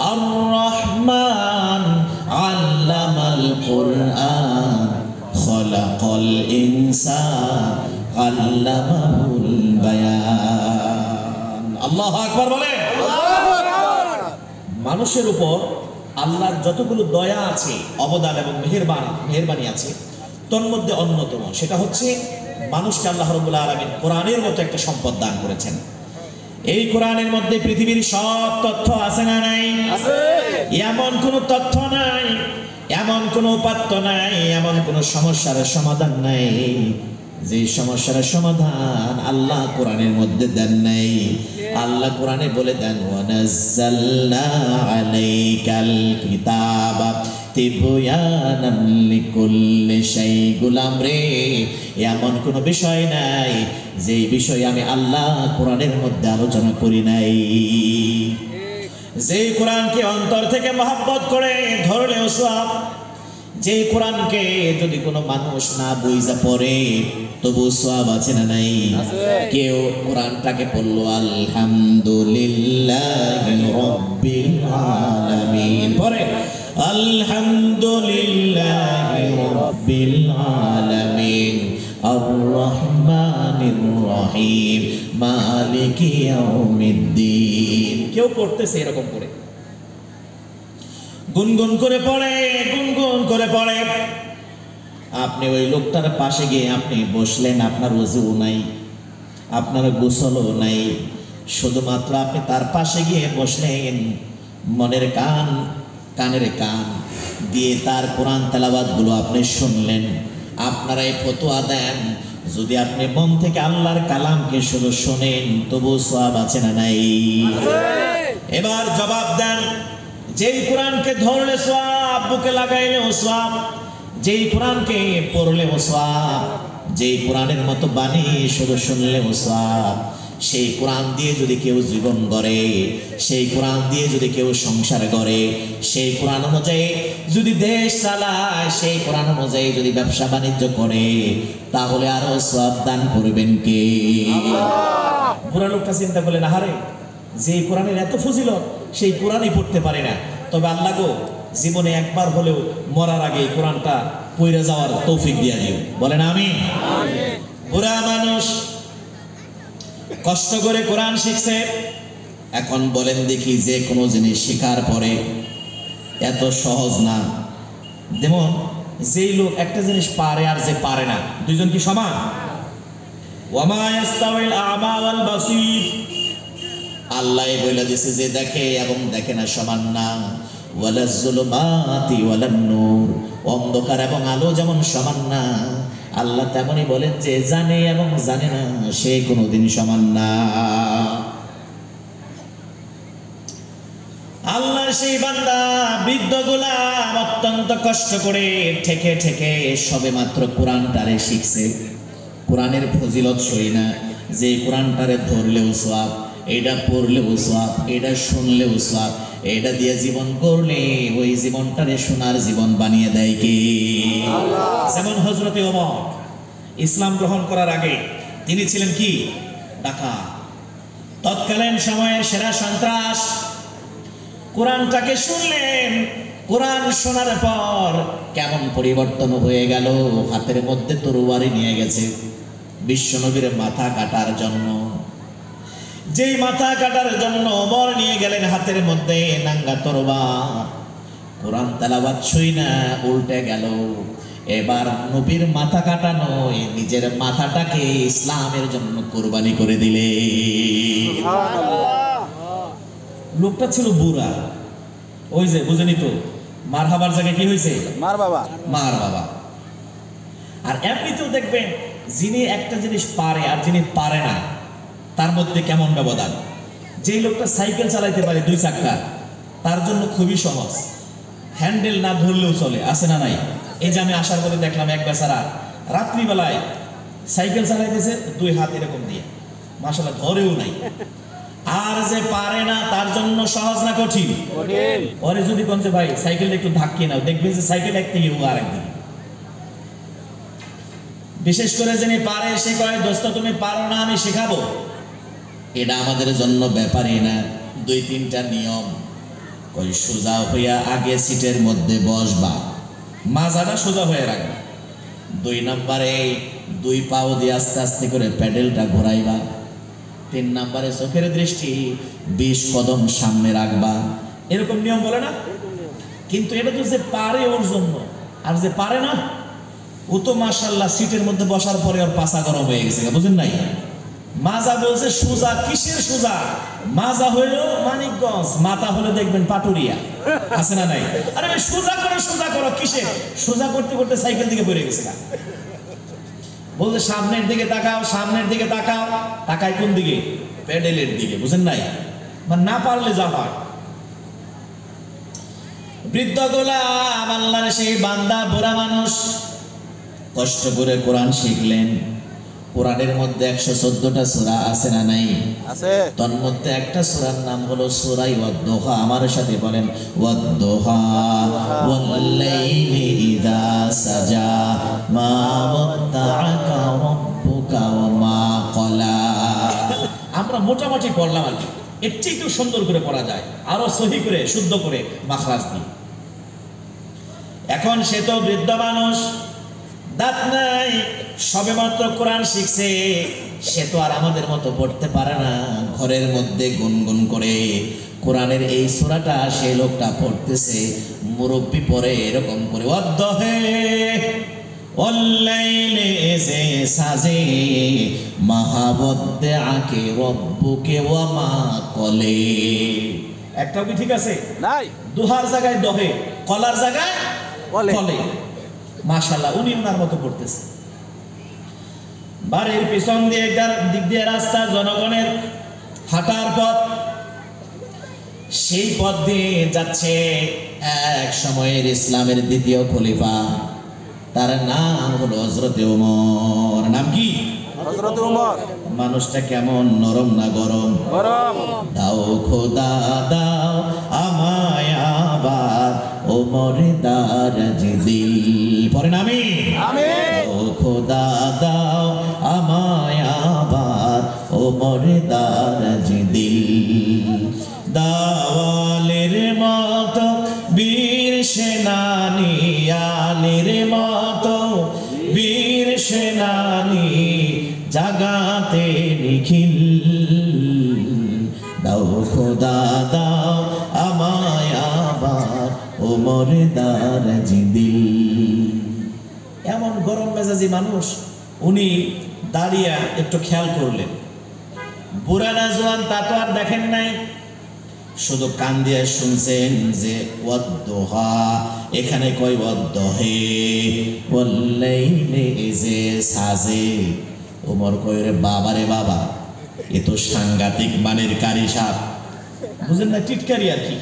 আর রহমান আল্লামাল কুরআন খলাকাল ইনসান আল্লামাহুল বায়ান। আল্লাহু আকবার বলে। মানুষের উপর আল্লাহর যতগুলো দয়া আছে, অবদান এবং মেহেরবানি আছে, তোর মধ্যে অন্যতম সেটা হচ্ছে মানুষকে আল্লাহ রাব্বুল আলামিন কোরআনের মতো একটা সম্পদ দান করেছেন। এই কোরআনের মধ্যে পৃথিবীর সব তথ্য আছে না নাই? আছে। এমন কোন তথ্য নাই, এমন কোন উপাত্ত নাই, এমন কোন সমস্যার সমাধান নাই যে সমস্যার সমাধান আল্লাহ কোরআনের মধ্যে দেন নাই। আল্লাহ কোরআনে বলে দেন, ওয়ানাজ্জালনা আলাইকাল কিতাবা তিবয়ানান লিকুল্লি শাই। গোলাম রে, এমন কোন বিষয় নাই যে বিষয় আমি আল্লাহ কোরআনের মধ্যে আলোচনা করি নাই। যে কোরআনকে অন্তর থেকে মহব্বত করে ধরলেও সওয়াব, যে কোরআনকে যদি কোনো মানুষ না বুঝা পড়ে তবু সওয়াব আছে না নাই? কেউ কোরআনটাকে পড়লো আলহামদুলিল্লাহি রাব্বিল আলামিন, পরে আলহামদুলিল্লাহি রাব্বিল আলামিন আর রহমানির রহিম মালিকি ইয়াউমিদ্দিন, কেউ পড়তেছে এরকম করে, গুনগুন করে পড়ে, গুনগুন করে পড়ে। আপনি ওই লোকটার পাশে গিয়ে আপনি বসলেন, আপনার ওযুও নাই, আপনার গোসলও নাই, শুধুমাত্র আপনি তার পাশে গিয়ে বসলেন, মনের কান কানের কান দিয়ে তার কোরআন তেলাওয়াত গুলো আপনি শুনলেন। আপনারা এই ফতোয়া দেন, যদি আপনি মন থেকে আল্লাহর কালামকে শুধু শোনেন তবু সওয়াব আছে না নাই? এবার জবাব দেন, যেই কোরআনকে ধরলে সওয়াব, বুকে লাগাইলেও সওয়াব, যেই কোরআনকে পড়লেও সওয়াব, যেই কোরআনের মতো বাণী শুধু শুনলেও সওয়াব, সেই কোরআন দিয়ে যদি কেউ জীবন গড়ে, সেই কোরআন দিয়ে যদি কেউ সংসার গড়ে, সেই কোরআন অনুযায়ী যদি দেশ চালায়, সেই কোরআন অনুযায়ী যদি ব্যবসা বাণিজ্য করে, তাহলে আরো সওয়াব দান করবেন কে? বুড়া লোকটা চিন্তা করলেন, আহারে যে কোরআনের এত ফজিলত, সেই কোরআনই পড়তে পারে না। তবে আল্লাহ গো, জীবনে একবার হলেও মরার আগে এই কোরআনটা পড়ে যাওয়ার তৌফিক দিয়ে দিও, বলেন আমিন। বুড়া মানুষ কষ্ট করে কোরআন শিখছে। এখন বলেন দেখি, যে কোনো জিনিস শেখার পরে এত সহজ না। যেমন যেই লোক একটা জিনিস পারে আর যে পারে না, দুইজন কি সমান? ওয়ামা ইয়াস্তাউল আ'মা ওয়াল বাসীর, আল্লাহ বলে দিয়েছে যে দেখে এবং দেখে না সমান না। ওয়ালাজ যুলুমাতি ওয়ালান নূর, অন্ধকার এবং আলো যেমন সমান না, আল্লাহ তেমনই বলেন যে জানে এবং জানে না সে কোনোদিন সমান না। আল্লাহ সেই বান্দা বৃদ্ধ গোলাম অত্যন্ত কষ্ট করে ঠেকে ঠেকে সবে মাত্র কোরআনটারে শিখছে। কোরআনের ফজিলত সই না, যে কোরআনটারে ধরলেও সওয়াব, এটা পড়লেও সওয়াব, এটা শুনলেও সওয়াব, এটা দিয়ে জীবন করলে ওই জীবনটারে সোনার জীবন বানিয়ে দেয় কে? যেমন হযরতে ওমর ইসলাম গ্রহণ করার আগে তিনি ছিলেন কি? ডাকাত, তৎকালীন সময়ের সেরা সন্ত্রাস। কোরআনটাকে শুনলেন, কোরআন শোনার পর কেমন পরিবর্তন হয়ে গেল। হাতের মধ্যে তরবারি নিয়ে গেছে বিশ্বনবীর মাথা কাটার জন্য। যেই মাথা কাটার জন্য ওমর নিয়ে গেলেন হাতের মধ্যে নাঙ্গা তরবার, কোরআন তেলাওয়াত ছুঁই না, উল্টে গেল। এবার নবীর মাথা কাটা নয়, নিজের মাথাটাকে ইসলামের জন্য কোরবানি করে দিলে। লোকটা ছিল বুড়া, ওই যে বুঝেনি তো, মার হাবার জায়গায় কি হয়েছে? মার বাবা, মার বাবা। আর এমনিতেও দেখবেন, যিনি একটা জিনিস পারে আর যিনি পারে না, তার মধ্যে কেমন ব্যবধান। যেই লোকটা সাইকেল চালাইতে পারে 2 চাকা, তার জন্য খুবই সহজ, হ্যান্ডেল না ধরলেও চলে, আছে না নাই? এই যে আমি আসার পরে দেখলাম এক বেচারা রাত্রিবেলায় সাইকেল চালাইতেছে 2 হাত এরকম দিয়ে, মাশাআল্লাহ ধরেও নাই। আর যে পারে না তার জন্য সহজ না কঠিন? ওরে যদি কোন যে ভাই সাইকেলটা একটু ধাক্কিয়ে নাও, দেখবেন যে সাইকেল একদিকে ও আরেকদিকে। বিশেষ করে যিনি পারে সে কয়, দোস্ত তুমি পারো না, আমি শেখাবো। এটা আমাদের জন্য ব্যাপারই না। 2-3টা নিয়ম, কই সোজা হইয়া আগে সিটের মধ্যে বসবা, মাজাটা সোজা হয়ে রাখবা। 2 নম্বরে 2 পাও দিয়ে আস্তে আস্তে করে প্যাডেলটা ঘোরাইবা। 3 নম্বরে চোখের দৃষ্টি 20 কদম সামনে রাখবা। এরকম নিয়ম বলে না? কিন্তু এটা তো যে পারে ওর জন্য, আর যে পারে না ও তো মাশাআল্লাহ সিটের মধ্যে বসার পরে ওর পাছা গরম হয়ে গেছে, বুঝেন নাই? মাজা বলছে সোজা, কিসের সোজা? মাজা হইলো মানিকগঞ্জ, মাথা হলে দেখবেন পাটুরিয়া, আছে না নাই? আরে ভাই সোজা করো কিসের? সোজা করতে করতে সাইকেল দিকে পড়ে গেছে। বলছে সামনের দিকে তাকাও, সামনের দিকে তাকাও। তাকায় কোন দিকে? প্যাডেলের দিকে, বুঝেন নাই? মানে না পারলে যা হয়। বৃদ্ধ গোলাম আল্লাহর সেই বান্দা বুড়া মানুষ কষ্ট করে কোরআন শিখলেন। কোরআনের মধ্যে 114টা সূরা আছে না নাই? আছে। তার মধ্যে একটা সূরার নাম হলো সূরা ওয়াদ-দুহা। আমার সাথে বলেন, ওয়াদ-দুহা ওয়াল-লাইলি ইযা সাজা মা ওয়াদ্দাআকা রাব্বুকা ওয়া মা ক্বালা। আমরা মোটামুটি পড়লাম আর কি, এর চেয়ে একটু সুন্দর করে পড়া যায়, আরো সহি করে শুদ্ধ করে মাখরাজ দিয়ে। এখন সে তো বৃদ্ধ মানুষ, দাঁত নাই, সবেমাত্র কোরআন শিখছে, সে তো আর আমাদের মতো পড়তে পারে না। ঘরের মধ্যে গুনগুন করে কোরআনের এই সূরাটা সেই লোকটা পড়তেছে, মুরব্বী পরে এরকম করে ওয়াদ্দহে ওয়াল্লাইলি ইযা সাজে মাহাবদ্দে আকে রব্বুকে ওয়া মা কলে। একটাও কি ঠিক আছে? নাই। দুহার জায়গায় দহে, কলার জায়গায় কলে। কলে। মাশাআল্লাহ, উনি ওনার মতো করতেছে। বাড়ির পিছন দিয়ে দিক দিয়ে রাস্তা, জনগণের হাঁটার পথ, সেই পথ দিয়ে যাচ্ছে এক সময়ের ইসলামের দ্বিতীয় খলিফা, তার নাম হলো হযরতে ওমর। নাম কি? হযরত ওমর। মানুষটা কেমন নরম না গরম? গরম। দাও খোদা দাও আমায় আবার ওমর দারাজ দিল। পড়েন আমিন। আমিন। ও খোদা দাও আমায় আবার ওমর দারাজ দিল। দাওয়ালের মতো বীর সেনানি, আলীর মতো বীর সেনানি, জাগাতে নিখিল। দাও খোদা দাও আমায় আবার ওমর দারাজ দিল। এমন গরম মেজাজি মানুষ, উনি দাঁড়িয়ে একটু খেয়াল করলেন, বুড়া না জোয়ান তা তো আর দেখেন নাই, শুধু কান দিয়ে শুনছেন যে ওয়াদ্দোহা, এখানে কই ওয়াদ্দহে ওয়াল্লাইলি ইযা সাজে। ওমর কই রে বাবা রে বাবা, এ তো সাংঘাতিক মানের কারি সাপ, বুঝেন না, টিটকারি আর কি।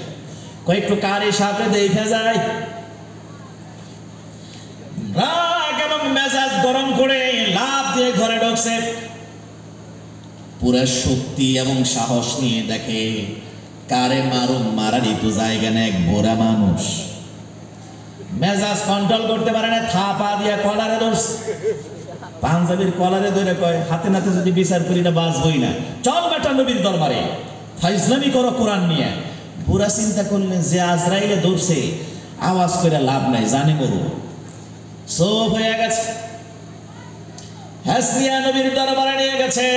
কয়েকটু কারি সাপে দেখা যায়, রাগ এবং মেজাজ গরম করে লাফ দিয়ে ঘরে ঢুকছে। পুরা শক্তি এবং সাহস নিয়ে দেখে কারে মারুম, মারারই তো জায়গা না, এক বুড়া মানুষ। মেজাজ কন্ট্রোল করতে পারে না, থাপা দিয়া কলারে ধরছে, পাঞ্জাবির কলারে ধরে কয় হাতে নাতে যদি বিচার করি না বাঁচবই না, চল বেটা নবীর দরবারে ফাইজলামি করো কোরআন নিয়ে। বুড়া চিন্তা করলেন যে আজরাইলে ধরছে, আওয়াজ করে লাভ নাই, জানি মরু, সব হয়ে গেছে। হাসিয়া নবীর দরবারে নিয়ে গেছে।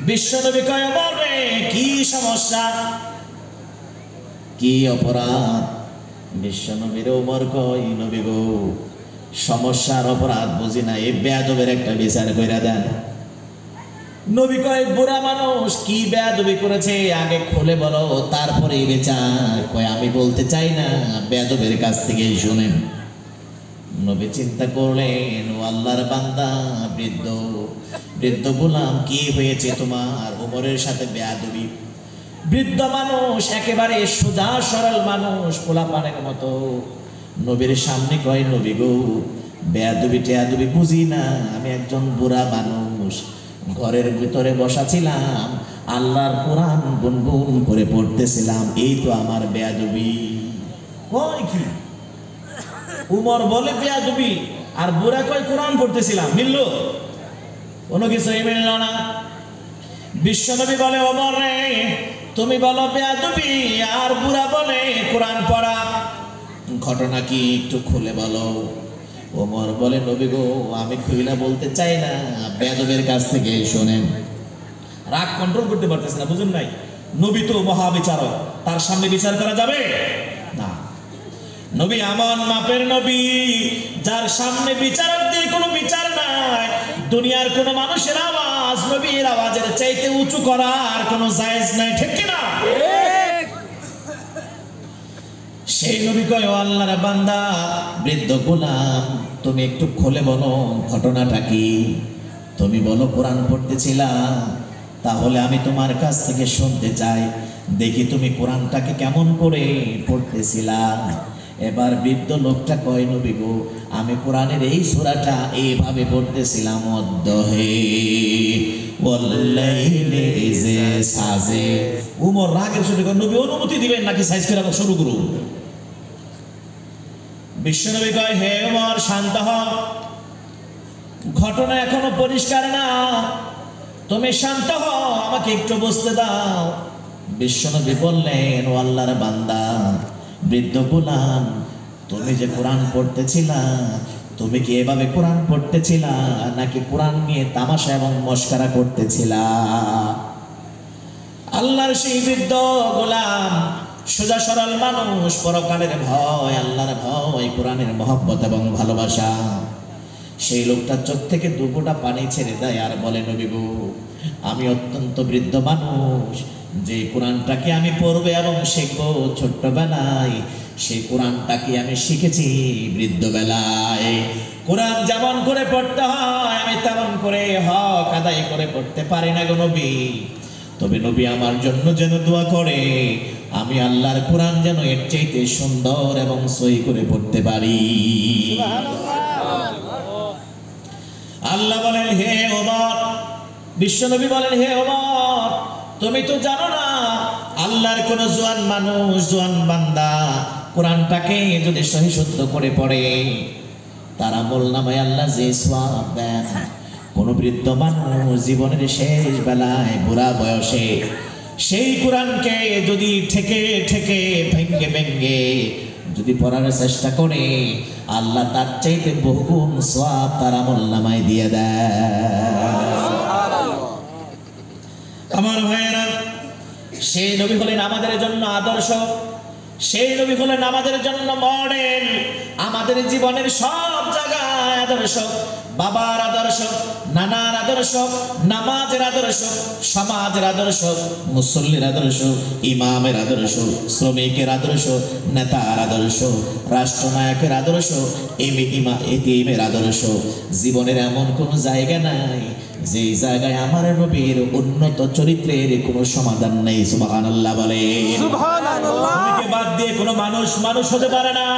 বিশ্ব নবী কয় বলে কি সমস্যা, কি অপরাধ? বিশ্ব নবীর ওমর কয় নবী গো, সমস্যার অপরাধ বুঝি না, এই বেয়াদবের একটা বিচার কইরা দেন। নবী কয় বুড়া মানুষ কি বেয়াদবি করেছে আগে খুলে বলো, তারপরে বিচার। কয় আমি বলতে চাই না, বেয়াদবের কাছ থেকে শুনেন। নবী চিন্তা করলেন, ও আল্লাহর বান্দা, বৃদ্ধ বৃদ্ধ গোলাম, কি হয়েছে তোমার? ওমরের সাথে বেয়াদবি। বৃদ্ধ মানুষ, একেবারে সোজা সরল মানুষ, পোলাপানের মতো। নবীর সামনে কয় নবী গো, বেয়াদবি টেয়াদবি বুঝি না, আমি একজন বুড়া মানুষ, ঘরের ভিতরে বসা ছিলাম, আল্লাহর কোরআন গুনগুন করে পড়তেছিলাম, এই তো আমার বেয়াদবি। কয় কি? উমর বলে বেয়াদবি, আর বুড়া কয় কোরআন পড়তেছিলাম, মিলল? কোনো কিছুই মিলল না। বিশ্বনবী বলে ওমর রে, তুমি বলো বেয়াদবি, আর বুড়া বলে কোরআন পড়া, ঘটনা কি একটু খুলে বলো। ওমর বলে নবী গো, আমি খুইলা বলতে চাই না, বেয়াদবের কাছ থেকে শোনেন। রাগ কন্ট্রোল করতে পারতেছে না, বুঝুন নাই, নবী তো মহাবিচারক, তার সামনে বিচার করা যাবে না। নবী এমন মাপের নবী, যার সামনে বিচারক দিয়ে কোনো বিচার নাই। দুনিয়ার কোন মানুষের আওয়াজ নবীর আওয়াজের চাইতে উঁচু করার কোনো জায়েজ নাই, ঠিক কিনা? সেই নবী কয়, আল্লাহর বান্দা, বৃদ্ধ গোলাম, তুমি একটু খুলে বলো ঘটনাটা কি? তুমি বলো কোরআন পড়তেছিলা, তাহলে আমি তোমার কাছ থেকে শুনতে চাই, দেখি তুমি কোরআনটাকে কেমন করে পড়তেছিলা। এবার বৃদ্ধ লোকটা কয় নবী গো, আমি কোরআনের এই সূরাটা এইভাবে পড়তেছিলাম, ওয়াদ্দহে ওয়াল্লাইলি ইযা সাজে। উমর রাগের সাথে কয় নবী অনুমতি দিবেন নাকি সাইজ করে শুরু করুন? বিশ্বনবী কয়, হে উমর শান্ত হও, ঘটনা এখনো পরিষ্কার না, তুমি শান্ত হও, আমাকে একটু বসতে দাও। বিশ্বনবী বললেন, ও আল্লাহর বান্দা, বৃদ্ধ গোলাম, তুমি যে কোরআন পড়তেছিলা, তুমি কি এভাবে কোরআন পড়তেছিলা নাকি কোরআন নিয়ে তামাশা এবং মস্করা করতেছিলা? আল্লাহর সেই বৃদ্ধ গোলাম সোজা সরল মানুষ, পরকালের ভয়, আল্লাহর ভয়, কোরআনের মহব্বত এবং ভালোবাসা। সেই লোকটা চোখ থেকে দুপোটা পানি ছেড়ে দেয় আর বলে, নবী গো, আমি অত্যন্ত বৃদ্ধ মানুষ, যে কোরআনটাকে আমি পড়বো এবং শিখবো ছোট্টবেলায়, সেই কোরআনটাকে আমি শিখেছি বৃদ্ধবেলায়। কোরআন যেমন করে পড়তে হয় আমি তেমন করে হক আদায় করে পড়তে পারি না গো নবী। তবে নবী আমার জন্য যেন দোয়া করে, আমি আল্লাহর কোরআন যেন এর চাইতে সুন্দর এবং সহি করে পড়তে পারি। আল্লাহ বলেন, হে ওমর, বিশ্বনবী বলেন, হে ওমর, তুমি তো জানো না আল্লাহর কোন জোয়ান মানুষ, জোয়ান বান্দা কোরআনটাকে যদি সহি শুদ্ধ করে পড়ে, তার আমলনামায় আল্লাহ যে সওয়াব দেন, কোন বৃদ্ধ মানুষ জীবনের শেষ বেলায় বুড়া বয়সে সেই কোরআনকে যদি ঠেকে ঠেকে ভেঙ্গে ভেঙ্গে যদি পড়ার চেষ্টা করে, আল্লাহ তার চাইতে বহুগুণ সওয়াব তার আমলনামায় দিয়ে দেয়। আমার ভাইয়েরা, সেই নবী হলেন আমাদের জন্য আদর্শ, সেই নবী হলেন আমাদের জন্য মডেল। আমাদের জীবনের সব জায়গায় আদর্শ, বাবার আদর্শ, নানার আদর্শ, নামাজের আদর্শ, সমাজের আদর্শ, মুসল্লির আদর্শ, ইমামের আদর্শ, শ্রমিকের আদর্শ, নেতার আদর্শ, রাষ্ট্রনায়কের আদর্শ, এতিমের আদর্শ। জীবনের এমন কোনো জায়গা নাই যেই জায়গায় আমার নবীর উন্নত চরিত্রের কোনো সমাধান নেই। সুবহানাল্লাহ বলে। নবীকে বাদ দিয়ে কোনো মানুষ মানুষ হতে পারে না।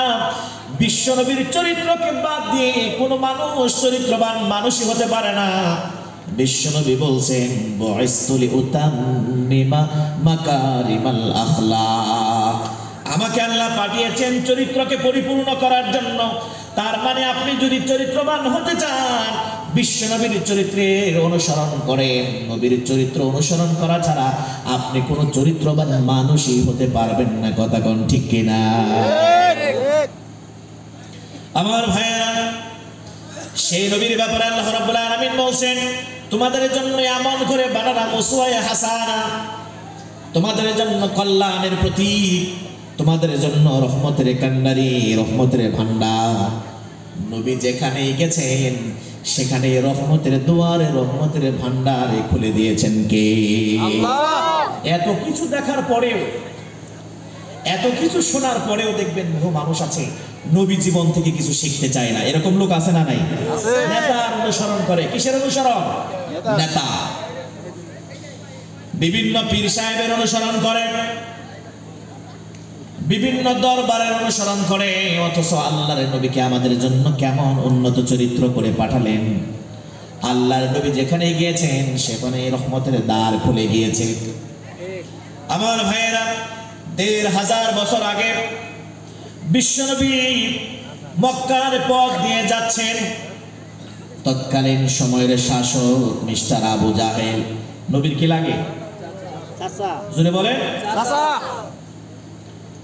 বিশ্ব নবীর চরিত্রকে বাদ দিয়ে কোনো মানুষ চরিত্রবান মানুষই হতে পারে না। বিশ্ব নবী বলছেন, বুইসতু লিউতাম্মিমা মাকারিমাল আখলাক, আমাকে আল্লাহ পাঠিয়েছেন চরিত্রকে পরিপূর্ণ করার জন্য। তার মানে আপনি যদি চরিত্রবান হতে চান, বিশ্ব নবীর চরিত্রের অনুসরণ করেন। নবীর চরিত্র অনুসরণ করা ছাড়া আপনি কোনো চরিত্রবান মানুষই হতে পারবেন না। কথা কোন ঠিক কিনা? আমার ভাইয়েরা, সেই নবীর ব্যাপারে আল্লাহ রাব্বুল আলামিন বলছেন, তোমাদের জন্য এমন করে বানালাম উসওয়ায়ে হাসানা, তোমাদের জন্য কল্যাণের প্রতীক, তোমাদের জন্য রহমতের কান্ডারি, রহমতের ভান্ডার। নবী যেখানেই গেছেন সেখানে রহমতের দুয়ারে, রহমতের ভান্ডারে খুলে দিয়েছেন কে? আল্লাহ। এত কিছু দেখার পরেও, এত কিছু শোনার পরেও দেখবেন বহু মানুষ আছে নবী জীবন থেকে কিছু শিখতে চায় না। এরকম লোক আছে না নাই? নেতার অনুসরণ করে। কিসের অনুসরণ? নেতা। বিভিন্ন পীর সাহেবের অনুসরণ করে, বিভিন্ন দরবারের অনুসরণ করে, অথচ আল্লাহর নবীকে আমাদের জন্য কেমন উন্নত চরিত্র করে পাঠালেন। আল্লাহর নবী যেখানে গিয়েছেন সেখানে রহমতের দ্বার খুলে গিয়েছে। আমার ভাইয়েরা, ১৫০০ বছর আগে বিশ্বনবী মক্কার পথ দিয়ে যাচ্ছেন। তৎকালীন সময়ের শাসক মিস্টার আবু জাহেল। নবীর কি লাগে? চাচা। জোরে বলেন। চাচা।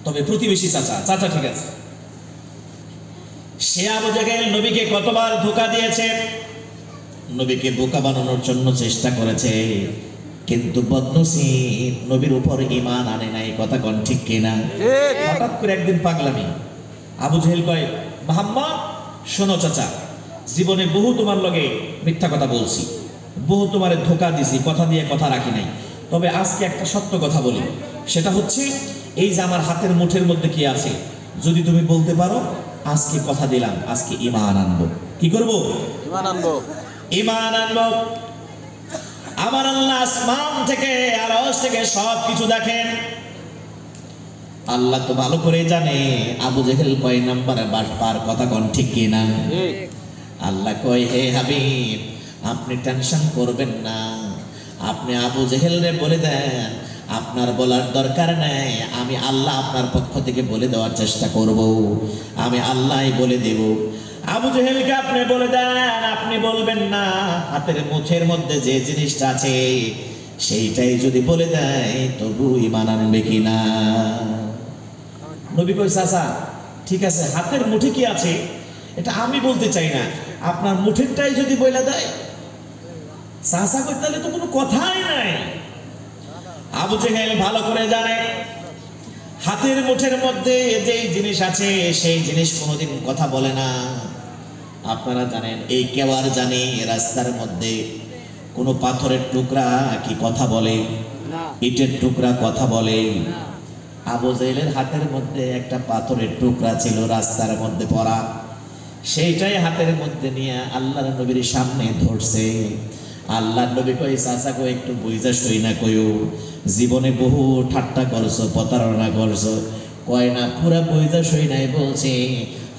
তবে প্রতিবেশী চাচা, চাচা ঠিক আছে। সে আবু জাহেল নবীকে কতবার ধোঁকা দিয়েছে, নবীকে বোকা বানানোর জন্য চেষ্টা করেছে, কিন্তু বদনসিব নবীর উপর ঈমান আনে নাই। কথা কোন ঠিক কিনা? হঠাৎ করে একদিন পাগলামি, আবু জাহেল কয়, মুহাম্মদ শোনো চাচা, জীবনে বহু তোমার লগে মিথ্যা কথা বলছি, বহু তোমারে ধোঁকা দিছি, কথা দিয়ে কথা রাখি নাই। তবে আজকে একটা সত্য কথা বলি, সেটা হচ্ছে এই যে আমার হাতের মুঠের মধ্যে কি আছে, যদি তুমি বলতে পারো, আজকে কথা দিলাম, আজকে ঈমান আনবো। কি করব? ঈমান আনবো। ঈমান আনবো। আমার আল্লাহ আসমান থেকে, আরশ থেকে সব কিছু দেখেন। আল্লাহ তো ভালো করে জানে আবু জাহেল কয় নাম্বারে বাটপার। কথা কোন ঠিক কিনা? আল্লাহ কয়, হে হাবিব, আপনি টেনশন করবেন না, আপনি আবু জাহেল রে বলে দেন, আপনার বলার দরকার নেই, আমি আল্লাহ আপনার পক্ষ থেকে বলে দেওয়ার চেষ্টা করব, আমি আল্লাহই বলে দেব। আবু জাহেলকে আপনি বলে দেন, আপনি বলবেন না, হাতের মুঠের মধ্যে যে জিনিসটা আছে সেইটাই যদি বলে দেয় তবু ঈমান আনবে কিনা? নবী কই, চাচা ঠিক আছে, হাতের মুঠে কি আছে এটা আমি বলতে চাই না, আপনার মুঠেরটাই যদি বলে দেয়। চাচা কই, তাহলে তো কোনো কথাই নাই। আবু জাহেল ভালো করে জানে হাতের মুঠের মধ্যে যেই জিনিস আছে সেই জিনিস কোনোদিন কথা বলে না। আপনারা জানেন, এই কেওয়ার জানে রাস্তার মধ্যে কোনো পাথরের টুকরা কি কথা বলে? ইটের টুকরা কথা বলে? আবু জাহেলের হাতের মধ্যে একটা পাথরের টুকরা ছিল রাস্তার মধ্যে পড়া, সেইটাই হাতের মধ্যে নিয়ে আল্লাহর নবীর সামনে ধরছে। আল্লাহর নবী কই, চাচা কই একটু বুঝা শুই না, কইও জীবনে বহু ঠাট্টা করছো, প্রতারণা করছো। কয় না, পুরা বুঝা শুই নাই, বলছে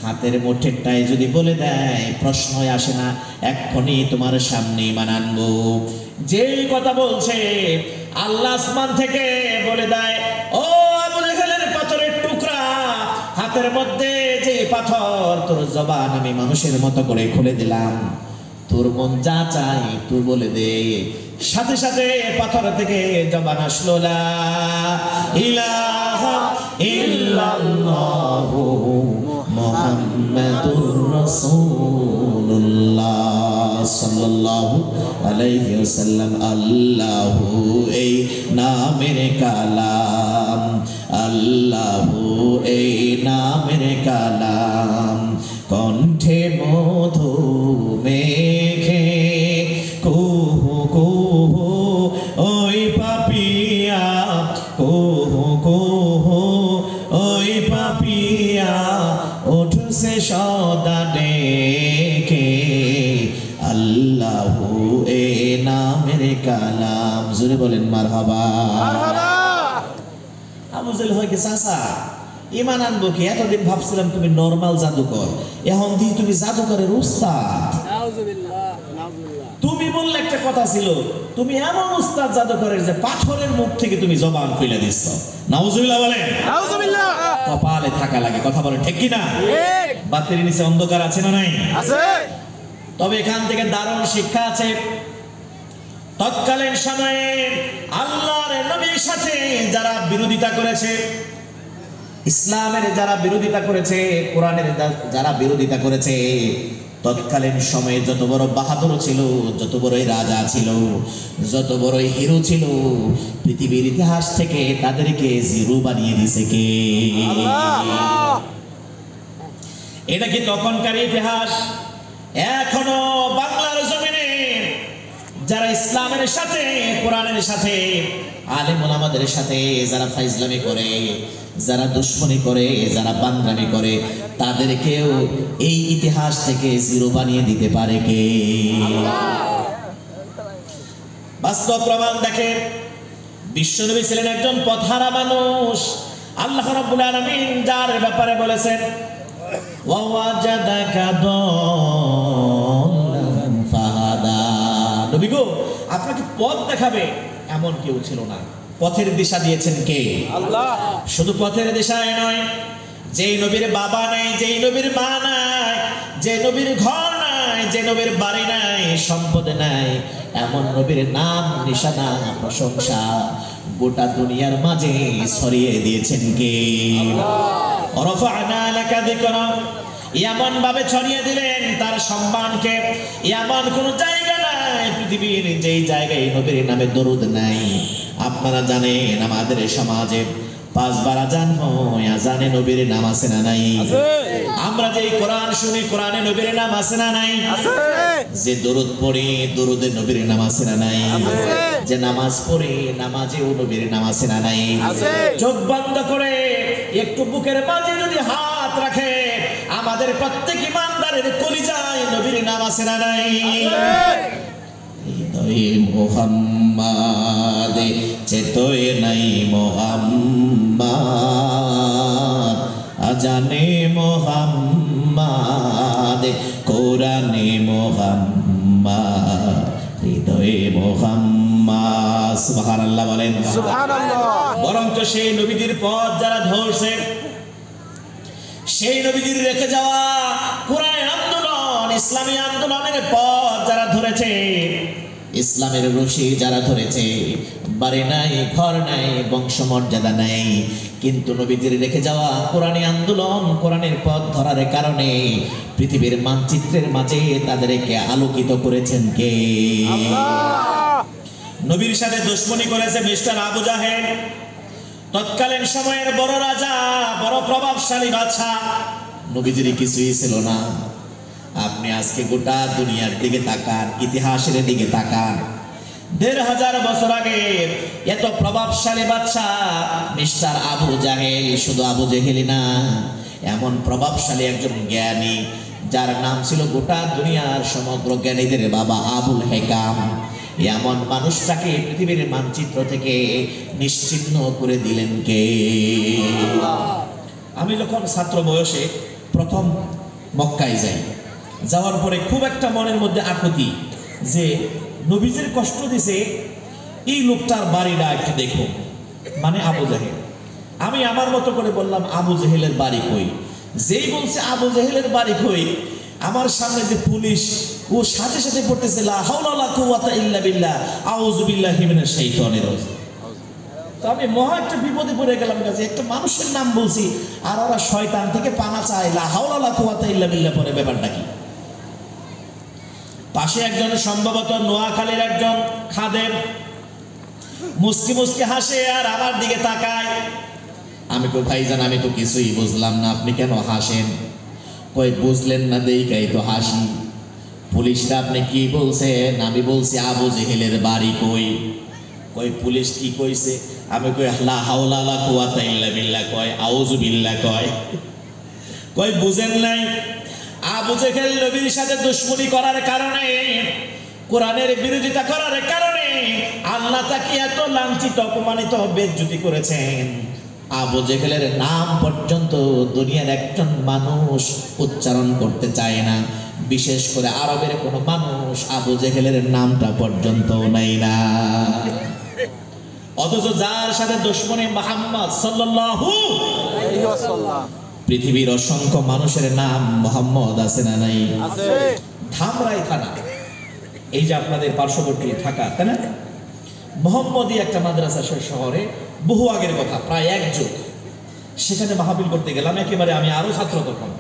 হাতের মুঠেরটাই যদি বলে দেয় প্রশ্নই আসে না, এক্ষুনি তোমার সামনে ঈমান আনবো। যেই কথা বলছে আল্লাহ আসমান থেকে বলে দেয়, ও আবু জাহেলের পাথরের টুকরা, হাতের মধ্যে যে পাথর, তোর জবান আমি মানুষের মতো করে খুলে দিলাম, তোর মন যা চাই তুই বলে দে। সাথে সাথে পাথর থেকে জবান আসলো, লা ইলাহা ইল্লাল্লাহু মুহাম্মাদুর রাসূলুল্লাহ সাল্লাল্লাহু আলাইহি ওয়াসাল্লাম। আল্লাহু এই নামের কালাম, আল্লাহু এই নামের কালাম, কণ্ঠে মধু মেঘে কুহু কুহু ওই পাপিয়া, কুহু কুহু ওই পাপিয়া, উঠছে সদা ডেকে, আল্লাহু এ নামের কালাম। জোরে বলেন মারহাবা। আবু জাহেল হয় কি, চাচা ঈমান আনবো কি? এতদিন ভাবছিলাম তুমি নরমাল জাদুকর, এখন দিয়ে তুমি জাদুকরের উস্তাদ। তুমি বললে একটা কথা ছিল, তুমি এমন উস্তাদ জাদুকরের যে পাথরের মুখ থেকে তুমি জবান খুলে দিচ্ছ। নাউজুবিল্লাহ বলেন। নাউজুবিল্লাহ। কপালে থাকা লাগে, কথা বলেন ঠিক কি না? বাতির নিচে অন্ধকার আছে না নাই? আছে। তবে এখান থেকে দারুণ শিক্ষা আছে। তৎকালীন সময়ে আল্লাহর নবীর সাথে যারা বিরোধিতা করেছে, ইসলামের যারা বিরোধিতা করেছে, কোরআনের যারা বিরোধিতা করেছে, তৎকালীন সময়ে যত বড় বাহাদুর ছিল, যত বড়ই রাজা ছিল, যত বড়ই হিরো ছিল, পৃথিবীর ইতিহাস থেকে তাদেরকে জিরো বানিয়ে দিয়েছে কে? এটা কি তখনকার ইতিহাস? এখনো বাংলার জমিনে যারা ইসলামের সাথে, কোরআনের সাথে, আলেম ওলামাদের সাথে যারা ফাইজলামি করে, যারা দুশ্মনী করে, যারা বান্দামি করে, তাদেরকেও এই ইতিহাস থেকে জিরো বানিয়ে দিতে পারে কে? বাস্তব প্রমাণ দেখেন। বিশ্বনবী ছিলেন একজন পথহারা মানুষ। আল্লাহ রাব্বুল আলামিন যার ব্যাপারে বলেছেন, ওয়া ওয়াজাদাকা দাল্লান ফাহাদা, নবী গো আপনাকে পথ দেখাবে এমন কেউ ছিল না। পথের দিশা দিয়েছেন কে? আল্লাহ। শুধু পথের দিশায় নয়, যেই নবীর বাবা নাই, যেই নবীর মা নাই, যে নবীর ঘর নাই, যে নবীর বাড়ি নাই, সম্পদ নাই, এমন নবীর নাম, নিশানা, প্রশংসা গোটা দুনিয়ার মাঝে ছড়িয়ে দিয়েছেন কে? আল্লাহ। রফা'না লাকা যিকরা, এমন ভাবে ছড়িয়ে দিলেন তার সম্মানকে। এমন কোন জায়গা নাই পৃথিবীর যেই জায়গায় নবীর নামে দরুদ নাই। আপনারা জানেন আমাদের সমাজে 5 বার আযান হয়, আযানে নবীর নাম আছে না নাই? আমরা যে কোরআন শুনি, কোরআনে নবীর নাম আছে না নাই? যে দরুদ পড়ি, দরুদে নবীর নাম আছে না নাই? যে নামাজ পড়ি, নামাজেও নবীর নাম আছে না নাই? চোখ বন্ধ করে একটু বুকের মাঝে যদি হাত রাখে, আমাদের প্রত্যেক ইমানদারের কলিজায় নবীর নাম আছে না নাই? হৃদয়ে মুহাম্মাদ, চেতয়ে নাই মুহাম্মাদ, আজানে মুহাম্মাদ, কোরআনে মুহাম্মাদ, হৃদয়ে মুহাম্মাদ। সুবহানাল্লাহ বলেন। সুবহানাল্লাহ। বরঞ্চ সেই নবীদের পথ যারা ধরছে, সেই নবীদের রেখে যাওয়া কোরআন আন্দোলন, ইসলামী আন্দোলনের পথ যারা ধরেছে, ইসলামের রশি যারা ধরেছে, বাড়ি নাই, ঘর নাই, বংশমর্যাদা নাই, কিন্তু নবীদের রেখে যাওয়া কোরআনী আন্দোলন, কোরআনের পথ ধরার কারণে পৃথিবীর মানচিত্রের মাঝে তাদেরকে আলোকিত করেছেন কে? আল্লাহ। নবীর সাথে দুশমনী করেছে মিস্টার আবু জাহেল। তৎকালীন সময়ের বড় রাজা, বড় প্রভাবশালী বাদশা, নবীজির কিছুই ছিল না। আপনি আজকে গোটা দুনিয়ার দিকে তাকান, ইতিহাসের দিকে তাকান। ১৫০০ বছর আগে এত প্রভাবশালী বাদশা মিস্টার আবু জাহেল, শুধু আবু জেহেলই না, এমন প্রভাবশালী একজন জ্ঞানী যার নাম ছিল গোটা দুনিয়ার সমগ্র জ্ঞানীদের বাবা আবুল হেকাম। এমন মানুষটাকে পৃথিবীর মানচিত্র থেকে নিশ্চিহ্ন করে দিলেন কে? আমি যখন ছাত্র বয়সে প্রথম মক্কায় যাই, যাওয়ার পরে খুব একটা মনের মধ্যে আকুতি যে নবীজির কষ্ট দিছে এই লোকটার বাড়িটা একটু দেখো, মানে আবু জাহেল। আমি আমার মতো করে বললাম আবু জাহেলের বাড়ি কই? যেই বলছে আবু জাহেলের বাড়ি কই, আমার সামনে যে পুলিশ, ও সাথে সাথে পড়তেছে লা হাওলা ওয়ালা কুওয়াতা ইল্লা বিল্লাহ, আউযু বিল্লাহি মিনাশ শাইতানির রাজিম। তো আমি মহা একটা বিপদে পড়ে গেলাম, কাছে একটা মানুষের নাম বলছি আর ওরা শয়তান থেকে পানা চায়, লা হাওলা ওয়ালা কুওয়াতা ইল্লা বিল্লাহ পরে ব্যাপারটা কি? পাশে একজন সম্ভবত নোয়াখালীর একজন খাদেম মুস্কি মুস্কি হাসে আর আমার দিকে তাকায়। আমি তো ভাইজান আমি তো কিছুই বুঝলাম না, আপনি কেন হাসেন? কই বুঝলেন না দেখাই তো হাসি। পুলিশরা আপনি কি বলছেন? আমি বলছি আবু জেহেলের বাড়ি কই? কই পুলিশ কি কইছে? আমি কই লা হাওলা ওয়ালা কুওয়াতা ইল্লা বিল্লাহ কয়, আউযু বিল্লাহ কয়। কই বুঝেন নাই? আবু জেহেল নবীর সাথে দুশমনি করার কারণে, কোরআনের বিরোধিতা করার কারণে আল্লাহ তাকে এত লাঞ্ছিত অপমানিত বেজ্জতি করেছেন। আবু জেহেলের নাম পর্যন্ত দুনিয়ার একজন মানুষ উচ্চারণ করতে চায় না, বিশেষ করে আরবের কোনো মানুষ আবু জেহেলের নামটা পর্যন্ত নাই না। অথচ যার সাথে দুশমনি মুহাম্মদ সাল্লাল্লাহু আলাইহি ওয়াসাল্লাম, পৃথিবীর অসংখ্য মানুষের নাম মোহাম্মদ আছে না নাই? ধামরাই থানা, এই যে আপনাদের পার্শ্ববর্তী ঢাকা, তাই না? মোহাম্মদী একটা মাদ্রাসা শহরে, বহু আগের কথা, প্রায় ১ যুগ। সেখানে মাহফিল করতে গেলাম, একেবারে আমি আরো ছাত্র তখন।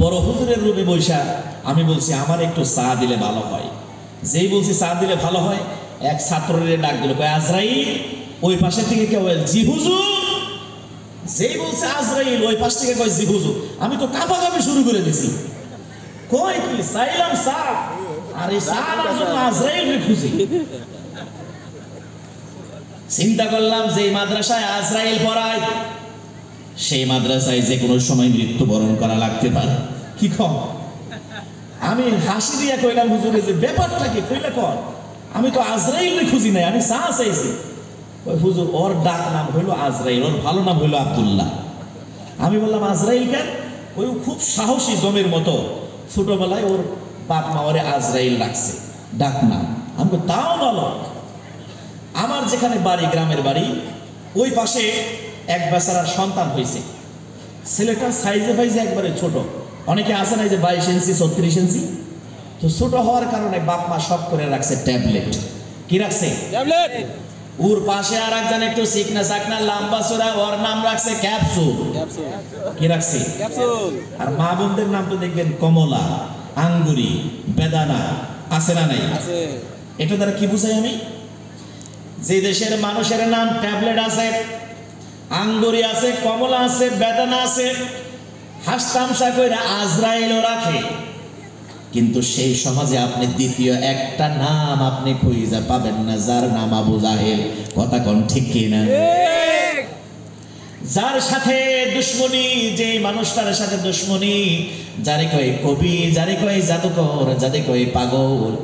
বড় হুজুরের রুমে বৈশা আমি বলছি আমার একটু চা দিলে ভালো হয়। যেই বলছি চা দিলে ভালো হয়, এক ছাত্রের ডাক দিল, কয় আজরাইল। ওই পাশে থেকে কেউ জি হুজুর। যেই বলছে আজরাইল, ওই পাশ থেকে কয় জি হুজুর। আমি তো কাঁপাকাঁপি শুরু করে দিছি। কয় কি চাইলাম চা, আর এই চা আনার জন্য আজরাইল খুঁজি। চিন্তা করলাম যে মাদ্রাসায় আজরাইল পড়ায়, সেই মাদ্রাসায় যে কোনো সময় মৃত্যুবরণ করা লাগতে পারে। কি কম? আমি হাসি দিয়া কইলাম হুজুরে যে ব্যাপারটা কি? কইলে কর আমি তো আজরাইল খুঁজি নাই, আমি চা চাইছি। ওই হুজুর ওর ডাক নাম হইলো আজরাইল, ওর ভালো নাম হইলো আব্দুল্লাহ। আমি বললাম আজরাইল কেন? ওই খুব সাহসী জমের মতো, ছোটবেলায় ওর বাপ মা ওরে আজরাইল রাখছে ডাক নাম। আমি তাও বলো, আমার যেখানে বাড়ি, গ্রামের বাড়ি, ওই পাশে এক বেচারার সন্তান হয়েছে। ছেলেটার সাইজে ফাইজে একবারে ছোট, অনেকে আছে না যে 22 ইঞ্চি 36 ইঞ্চি। তো ছোট হওয়ার কারণে বাপ মা সব করে রাখছে ট্যাবলেট। কি রাখছে? ট্যাবলেট। ওর পাশে আর একজন একটু চিকনা চাকনা লম্বা চূড়া, ওর নাম রাখছে ক্যাপসুল। কি রাখছে? ক্যাপসুল। আর মা বোনদের নাম তো দেখবেন কমলা, আঙ্গুরি, বেদানা, আছে না নাই? আছে। এটা দ্বারা কি বুঝাই আমি? যে দেশের মানুষের নাম ট্যাবলেট আছে, আঙ্গুরি আছে, কমলা আছে, বেদানা আছে, হাসতামশা কইরা আজরাইলও রাখে, কিন্তু সেই সমাজে আপনি দ্বিতীয় একটা নাম আপনি খুঁজে পাবেন না, যার নাম আবু জাহেল। কথা কোন ঠিক কিনা? যার সাথে দুশ্মনী, যে মানুষটার সাথে দুশ্মনী, যারে কয় কবি, যারে কয় জাদুকর, যারে কয় পাগল,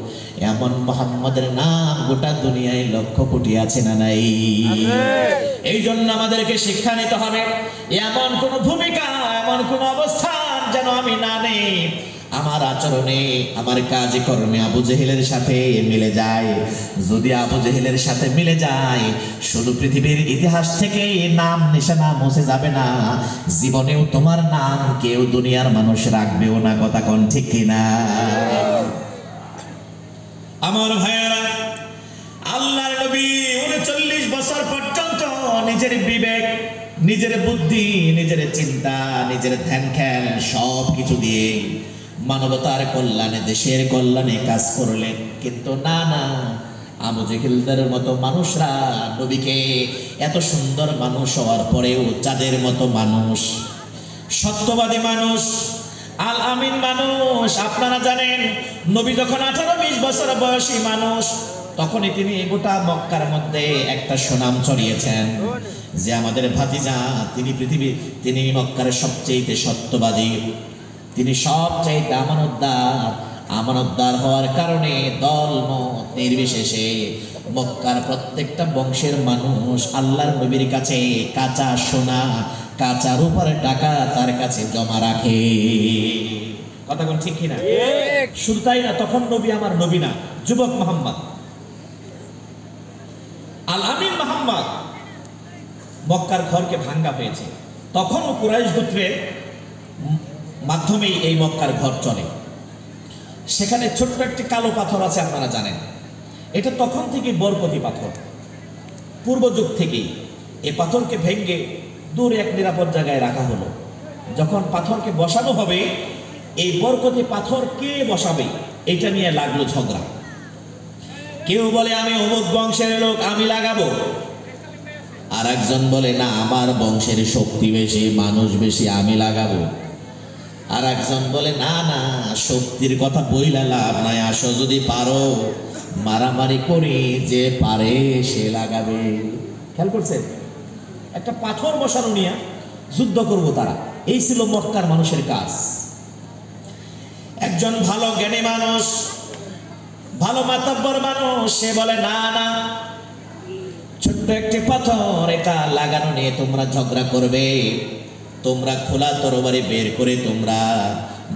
এমন মোহাম্মদের নাম গোটা দুনিয়ায় লক্ষ কোটি আছে না নাই? এই জন্য আমাদেরকে শিক্ষা নিতে হবে, এমন কোন ভূমিকা, এমন কোন অবস্থান যেন আমি না নেই, আমার আচরণে, আমার কাজে কর্মে আবু জেহেলের সাথে মিলে যায়। যদি আবু জেহেলের সাথে মিলে যায়, শুধু পৃথিবীর ইতিহাস থেকে নাম নিশানা মুছে যাবে না, জীবনেও তোমার নাম কেউ দুনিয়ার মানুষ রাখবেও না। কথা কোন ঠিক কিনা? আমার ভাইয়েরা, আল্লাহর নবী 39 বছর পর্যন্ত নিজের বিবেক, নিজের বুদ্ধি, নিজের চিন্তা, নিজের ধ্যান খ্যাল সব কিছু দিয়ে মানবতার কল্যাণে, দেশের কল্যাণে কাজ করলেন। কিন্তু না, আবু জেহেলদের মতো মানুষরা নবীকে, এত সুন্দর মানুষ হওয়ার পরেও যাদের মতো মানুষ, সত্যবাদী মানুষ, আল আমিন মানুষ। আপনারা জানেন নবী যখন 18-20 বছর বয়সী মানুষ, তখনই তিনি গোটা মক্কার মধ্যে একটা সুনাম ছড়িয়েছেন যে আমাদের ভাতিজা, তিনি মক্কার সবচেয়ে সত্যবাদী, তিনি সবচেয়ে আমানতদার হওয়ার কারণে দলমত নির্বিশেষে মক্কার প্রত্যেকটা বংশের মানুষ আল্লাহর নবীর কাছে কাঁচা সোনা, কাঁচা রূপার টাকা তার কাছে জমা রাখে। কথা কোন ঠিক কিনা? শুধু তাই না, তখন নবী আমার নবী না, যুবক মোহাম্মদ আল আমিন মোহাম্মদ মক্কার ঘরকে ভাঙ্গা হয়েছে। তখনও কুরাইশ গোত্রের মাধ্যমেই এই মক্কার ঘর চলে। সেখানে ছোট্ট একটি কালো পাথর আছে, আপনারা জানেন এটা তখন থেকে বরকতি পাথর, পূর্ব যুগ থেকেই। এই পাথরকে ভেঙ্গে দূরে এক নিরাপদ জায়গায় রাখা হলো। যখন পাথরকে বসানো হবে, এই বরকতি পাথর কে বসাবে এটা নিয়ে লাগলো ঝগড়া। কেউ বলে আমি অমুক বংশের লোক, আমি লাগাবো। আর একজন বলে না, আমার বংশের শক্তি বেশি, মানুষ বেশি, আমি লাগাবো। আর একজন বলে না না, শক্তির কথা বইলা লাভ নাই, আসো যদি পারো মারামারি করি, যে পারে সে লাগাবে। খেয়াল করছেন, একটা পাথর বসানো নিয়ে যুদ্ধ করব তারা, এই ছিল মক্কার মানুষের কাজ। একজন ভালো জ্ঞানী মানুষ, ভালো মাতাব্বর মানুষ, সে বলে না না, ছোট্ট একটি পাথর, এটা লাগানো নিয়ে তোমরা ঝগড়া করবে, তোমরা খোলা তরবারি বের করে তোমরা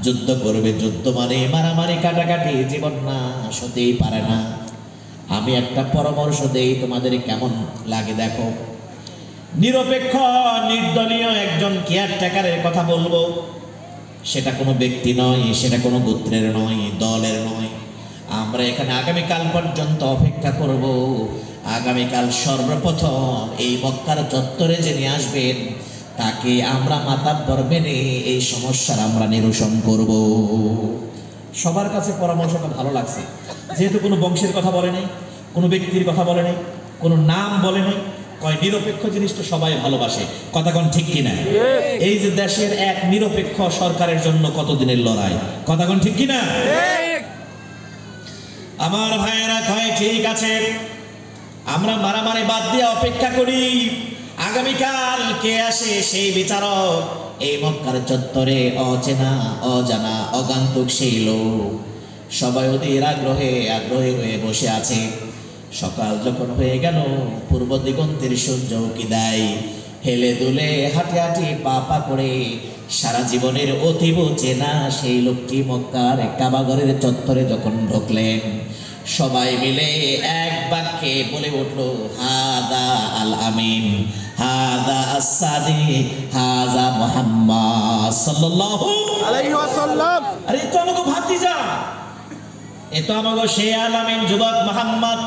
যুদ্ধ করবে। যুদ্ধ মানে মারামারি, কাটাকাটি, জীবন নাশ হতেই পারে না। আমি একটা পরামর্শ দেই, তোমাদের কেমন লাগে দেখো। নিরপেক্ষ নির্দলীয় একজন কেয়ারটেকারের কথা বলবো। সেটা কোনো ব্যক্তি নয়, সেটা কোনো গোত্রের নয়, দলের নয়। আমরা এখানে আগামীকাল পর্যন্ত অপেক্ষা করব। আগামীকাল সর্বপ্রথম এই মক্কার চত্বরে যিনি আসবেন, তাকে আমরা মাতাব্বর মেনে এই সমস্যার আমরা নিরসন করব। সবার কাছে পরামর্শটা ভালো লাগছে, যেহেতু কোনো বংশের কথা বলে নাই, কোনো ব্যক্তির কথা বলে নাই, কোনো নাম বলে নাই, কয় নিরপেক্ষ জিনিসটা সবাই ভালোবাসে। কথা কোন ঠিক কিনা? এই যে দেশের এক নিরপেক্ষ সরকারের জন্য কতদিনের লড়াই, কথা কোন ঠিক কিনা? আমার ভাইয়েরা কয় ঠিক আছে, আমরা মারামারি বাদ দিয়ে অপেক্ষা করি। আগামীকাল কে আসে সেই বিচারক, এই মক্কার চত্বরে অচেনা, অজানা, অগান্তুক সেই লোক। সবাই ওদের আগ্রহে হয়ে বসে আছে। সকাল যখন হয়ে গেল, পূর্ব দিগন্তের সূর্য উঁকি দেয়, হেলে দুলে হাঁটি হাঁটি পা পা করে সারা জীবনের অতীব চেনা সেই লোকটি মক্কার কাবাগরের চত্বরে যখন ঢুকলেন, সবাই মিলে এক বাক্যে বলে উঠল, হাদা আল আমিন, হাদা আস-সাদিক, হাদা মুহাম্মদ সাল্লাল্লাহু আলাইহি ওয়াসাল্লাম। আরে তো আমাগো ভাতিজা, এ তো আমাগো সেই আল আমিন যুবক মুহাম্মদ।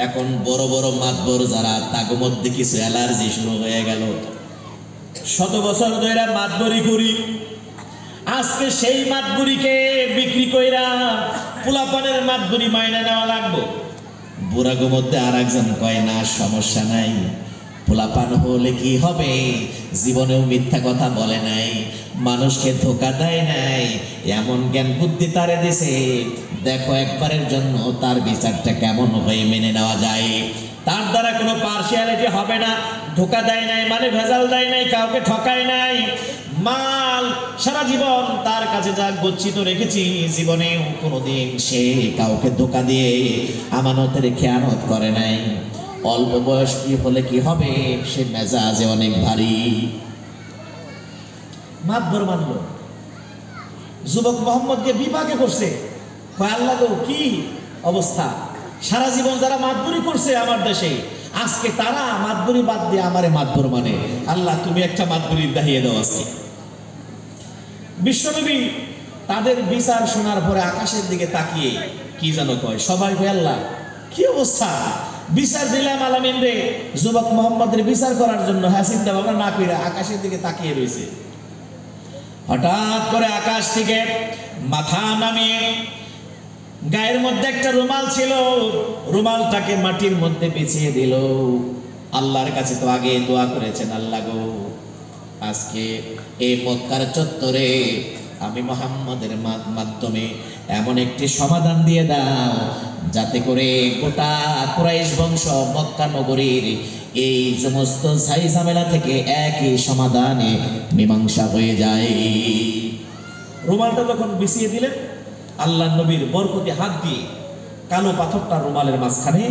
এখন বড় বড় মাতবর যারা, তার মধ্যে কিছু অ্যালার্জি শুরু হয়ে গেল। শত বছর ধরে মাতবরি করি, আজকে সেই মাতবুরিকে বিক্রি কইরা পোলাপানের মাতবুরি মাইনা নেওয়া লাগবো। বুড়াগো মধ্যে আর একজন কয় না, সমস্যা নাই, পোলাপান হলে কি হবে, জীবনেও মিথ্যা কথা বলে নাই, মানুষকে ধোকা দেয় নাই, এমন জ্ঞান বুদ্ধি তারে দিছে, দেখো একবারের জন্য তার বিচারটা কেমন হয়ে মেনে নেওয়া যায়। তার দ্বারা কোনো পার্সিয়ালিটি হবে না, ধোকা দেয় নাই মানে ভেজাল দেয় নাই, কাউকে ঠকায় নাই, মাল সারা জীবন তার কাছে যা গচ্ছিত রেখেছি, জীবনেও কোনোদিন সে কাউকে ধোকা দিয়ে আমানতের খেয়ানত করে নাই। অল্প বয়স কি হলে কি হবে, সে মেজাজে অনেক ভারী। মাতবর মানল, যুবক মোহাম্মদকে বিপাকে করছে। আল্লাহ গো, কি অবস্থা, সারা জীবন যারা মাতবুরি করছে আমার দেশে, আজকে তারা মাতবুরি বাদ দিয়ে আমারে মাতবর মানে। আল্লাহ তুমি একটা মাতবুরির দাহিয়ে দাও আজকে। বিশ্বনবী তাদের বিচার শোনার পরে আকাশের দিকে তাকিয়ে কি যেন কয়, সবাই কয় আল্লাহ কি অবস্থা, বিচার দিলাম আলামিন রে, যুবক মোহাম্মদের বিচার করার জন্য, হ্যাঁ চিন্তা ভাবনা না করে আকাশের দিকে তাকিয়ে রয়েছে। হঠাৎ করে আকাশ থেকে মাথা নামিয়ে গায়ের মধ্যে একটা রুমাল ছিল, রুমালটাকে মাটির মধ্যে বিছিয়ে দিল। আল্লাহর কাছে তো আগে দোয়া করেছেন, আল্লাহ গো আজকে এই মক্কার চত্বরে আমি মুহাম্মাদের মাধ্যমে এমন একটি সমাধান দিয়ে দাও যাতে করে গোটা কুরাইশ বংশ মক্কা নগরীর এই সমস্ত ঝাই ঝামেলা থেকে একই সমাধানে মীমাংসা হয়ে যায়। রুমালটা যখন বিছিয়ে দিলেন, আল্লাহ নবীর বরকতি হাত দিয়ে কালো পাথরটা রুমালের মাঝখানে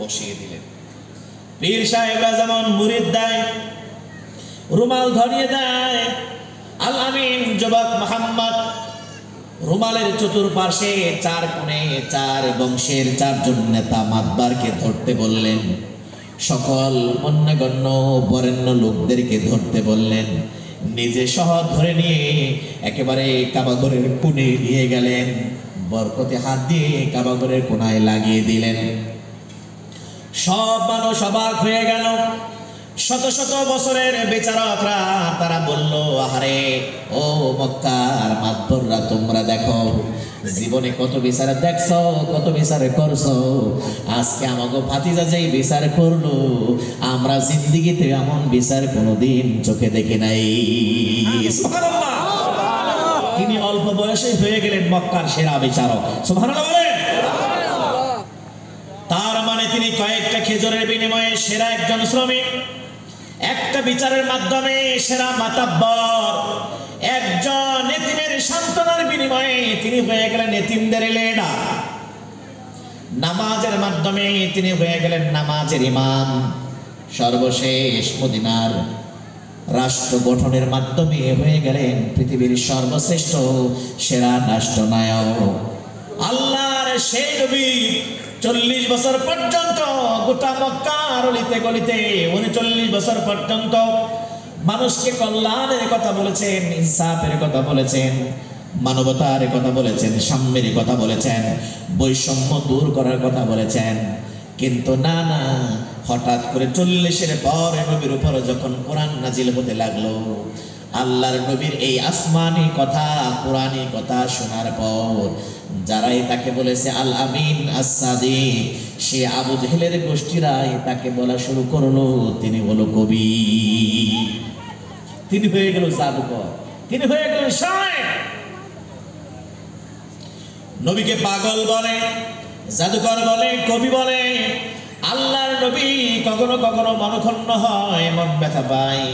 বসিয়ে দিলেন। পীর সাহেবরা যেমন মুরিদ দেয়, রুমাল ধরিয়ে দেয়, আল আমিন যুবক মুহাম্মদ রুমালের চতুর্পাশে চার কোণে চার বংশের চারজন নেতা মাতবারকে ধরতে বললেন, সকল গণ্য বরেণ্য লোকদেরকে ধরতে বললেন, নিজে সহ ধরে নিয়ে একেবারে কাবাঘরের কোণে নিয়ে গেলেন, বরকতে হাত দিয়ে কাবাঘরের কোণায় লাগিয়ে দিলেন। সব মানুষ অবাক হয়ে গেল। শত শত বছরের বিচারকরা তারা বলল, আহারে ও মক্কার মাতবররা, তোমরা দেখো জীবনে কত বিচার দেখছো, কত বিচার করছো, আজকে আমাকে ভাতিজা যেই বিচার করলো, আমরা জিন্দিগিতে এমন বিচার কোনোদিন চোখে দেখি নাই। সুবহানাল্লাহ। তিনি অল্প বয়সে হয়ে গেলেন মক্কার সেরা বিচারক। সুবহানাল্লাহ বলেন। তার মানে তিনি কয়েকটা খেজুরের বিনিময়ে সেরা একজন শ্রমিক, একটা বিচারের মাধ্যমে সেরা মাতাব্বর, একজন এতিমের সান্ত্বনার বিনিময়ে তিনি হয়ে গেলেন এতিমদের লিডার, নামাজের মাধ্যমে তিনি হয়ে গেলেন নামাজের ইমাম, সর্বশেষ মদিনার রাষ্ট্র গঠনের মাধ্যমে হয়ে গেলেন পৃথিবীর সর্বশ্রেষ্ঠ সেরা রাষ্ট্রনায়ক। আল্লাহর সেই নবী 40 বছর পর্যন্ত গোটা মক্কার অলিতে গলিতে 39 বছর পর্যন্ত মানুষকে কল্যাণের কথা বলেছেন, ইনসাফের কথা বলেছেন, মানবতার কথা বলেছেন, সাম্যের কথা বলেছেন, বৈষম্য দূর করার কথা বলেছেন। কিন্তু না না, হঠাৎ করে 40-এর পর নবীর উপর যখন কোরআন নাজিল হতে লাগলো, আল্লাহর নবীর এই আসমানি কথা, কোরআনি কথা শোনার পর যারাই তাকে বলেছে আল আমিন আস-সাদিক, সে আবু জেহেলের গোষ্ঠীরাই তাকে বলা শুরু করলো তিনি হলো কবি, তিনি হয়ে গেল জাদুকর, তিনি হয়ে গেল শায়ের। নবীকে পাগল বলে, জাদুকর বলে, কবি বলে। আল্লাহর নবী কখনো কখনো মনক্ষুণ্ণ হয়, মন ব্যথা পায়,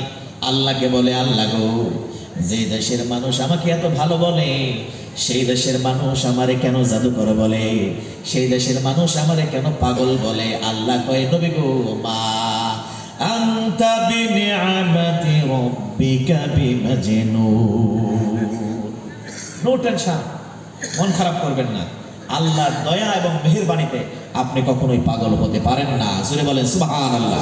আল্লাহকে বলে, আল্লাহ গো, যে দেশের মানুষ আমাকে এত ভালো বলে, সেই দেশের মানুষ আমারে কেন জাদুকর বলে, সেই দেশের মানুষ আমারে কেন পাগল বলে। আল্লাহ কয়, নবী গো, মা আনতা বিনিআমাতি রাব্বিকা বিমাজনুন। নো টেনশন, মন খারাপ করবেন না, আল্লাহর দয়া এবং মেহেরবানিতে আপনি কখনোই পাগল হতে পারেন না। জোরে বলেন সুবহানাল্লাহ।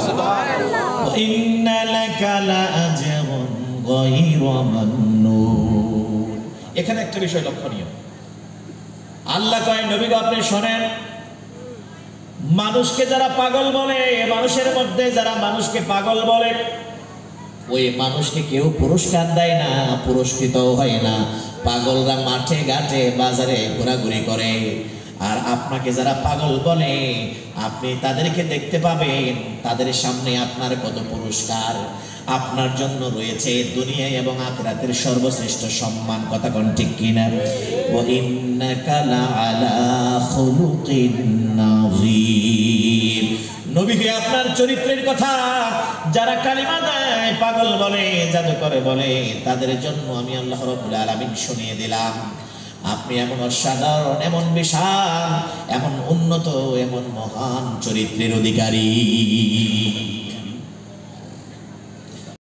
ওয়া ইন্না লাকা লাআজরুন গায়রা মামনুন। এখানে একটা বিষয় লক্ষণীয়, আল্লাহ কয়, নবী গো আপনি শোনেন, মানুষকে যারা পাগল বলে, মানুষের মধ্যে যারা মানুষকে পাগল বলে, ওই মানুষকে কেউ পুরস্কার দেয় না, পুরস্কৃত হয় না। পাগলরা মাঠে ঘাটে বাজারে ঘোরাঘুরি করে, আর আপনাকে যারা পাগল বলে আপনি তাদেরকে দেখতে পাবেন, তাদের সামনে আপনার কত পুরস্কার, আপনার জন্য রয়েছে দুনিয়ায় এবং আখিরাতের সর্বশ্রেষ্ঠ সম্মান। কথা কোন ঠিক কিনা? ওয়া ইন্নাকা লাআলা খুলুকিন নাযীর। নবীকে আপনার চরিত্রের কথা যারা কালিমা দেয়, পাগল বলে, জাদুকর বলে, তাদের জন্য আমি আল্লাহ রাব্বুল আলামিন শুনিয়ে দিলাম, আপনি এমন অসাধারণ, এমন বিশাল, এমন উন্নত, এমন মহান চরিত্রের অধিকারী।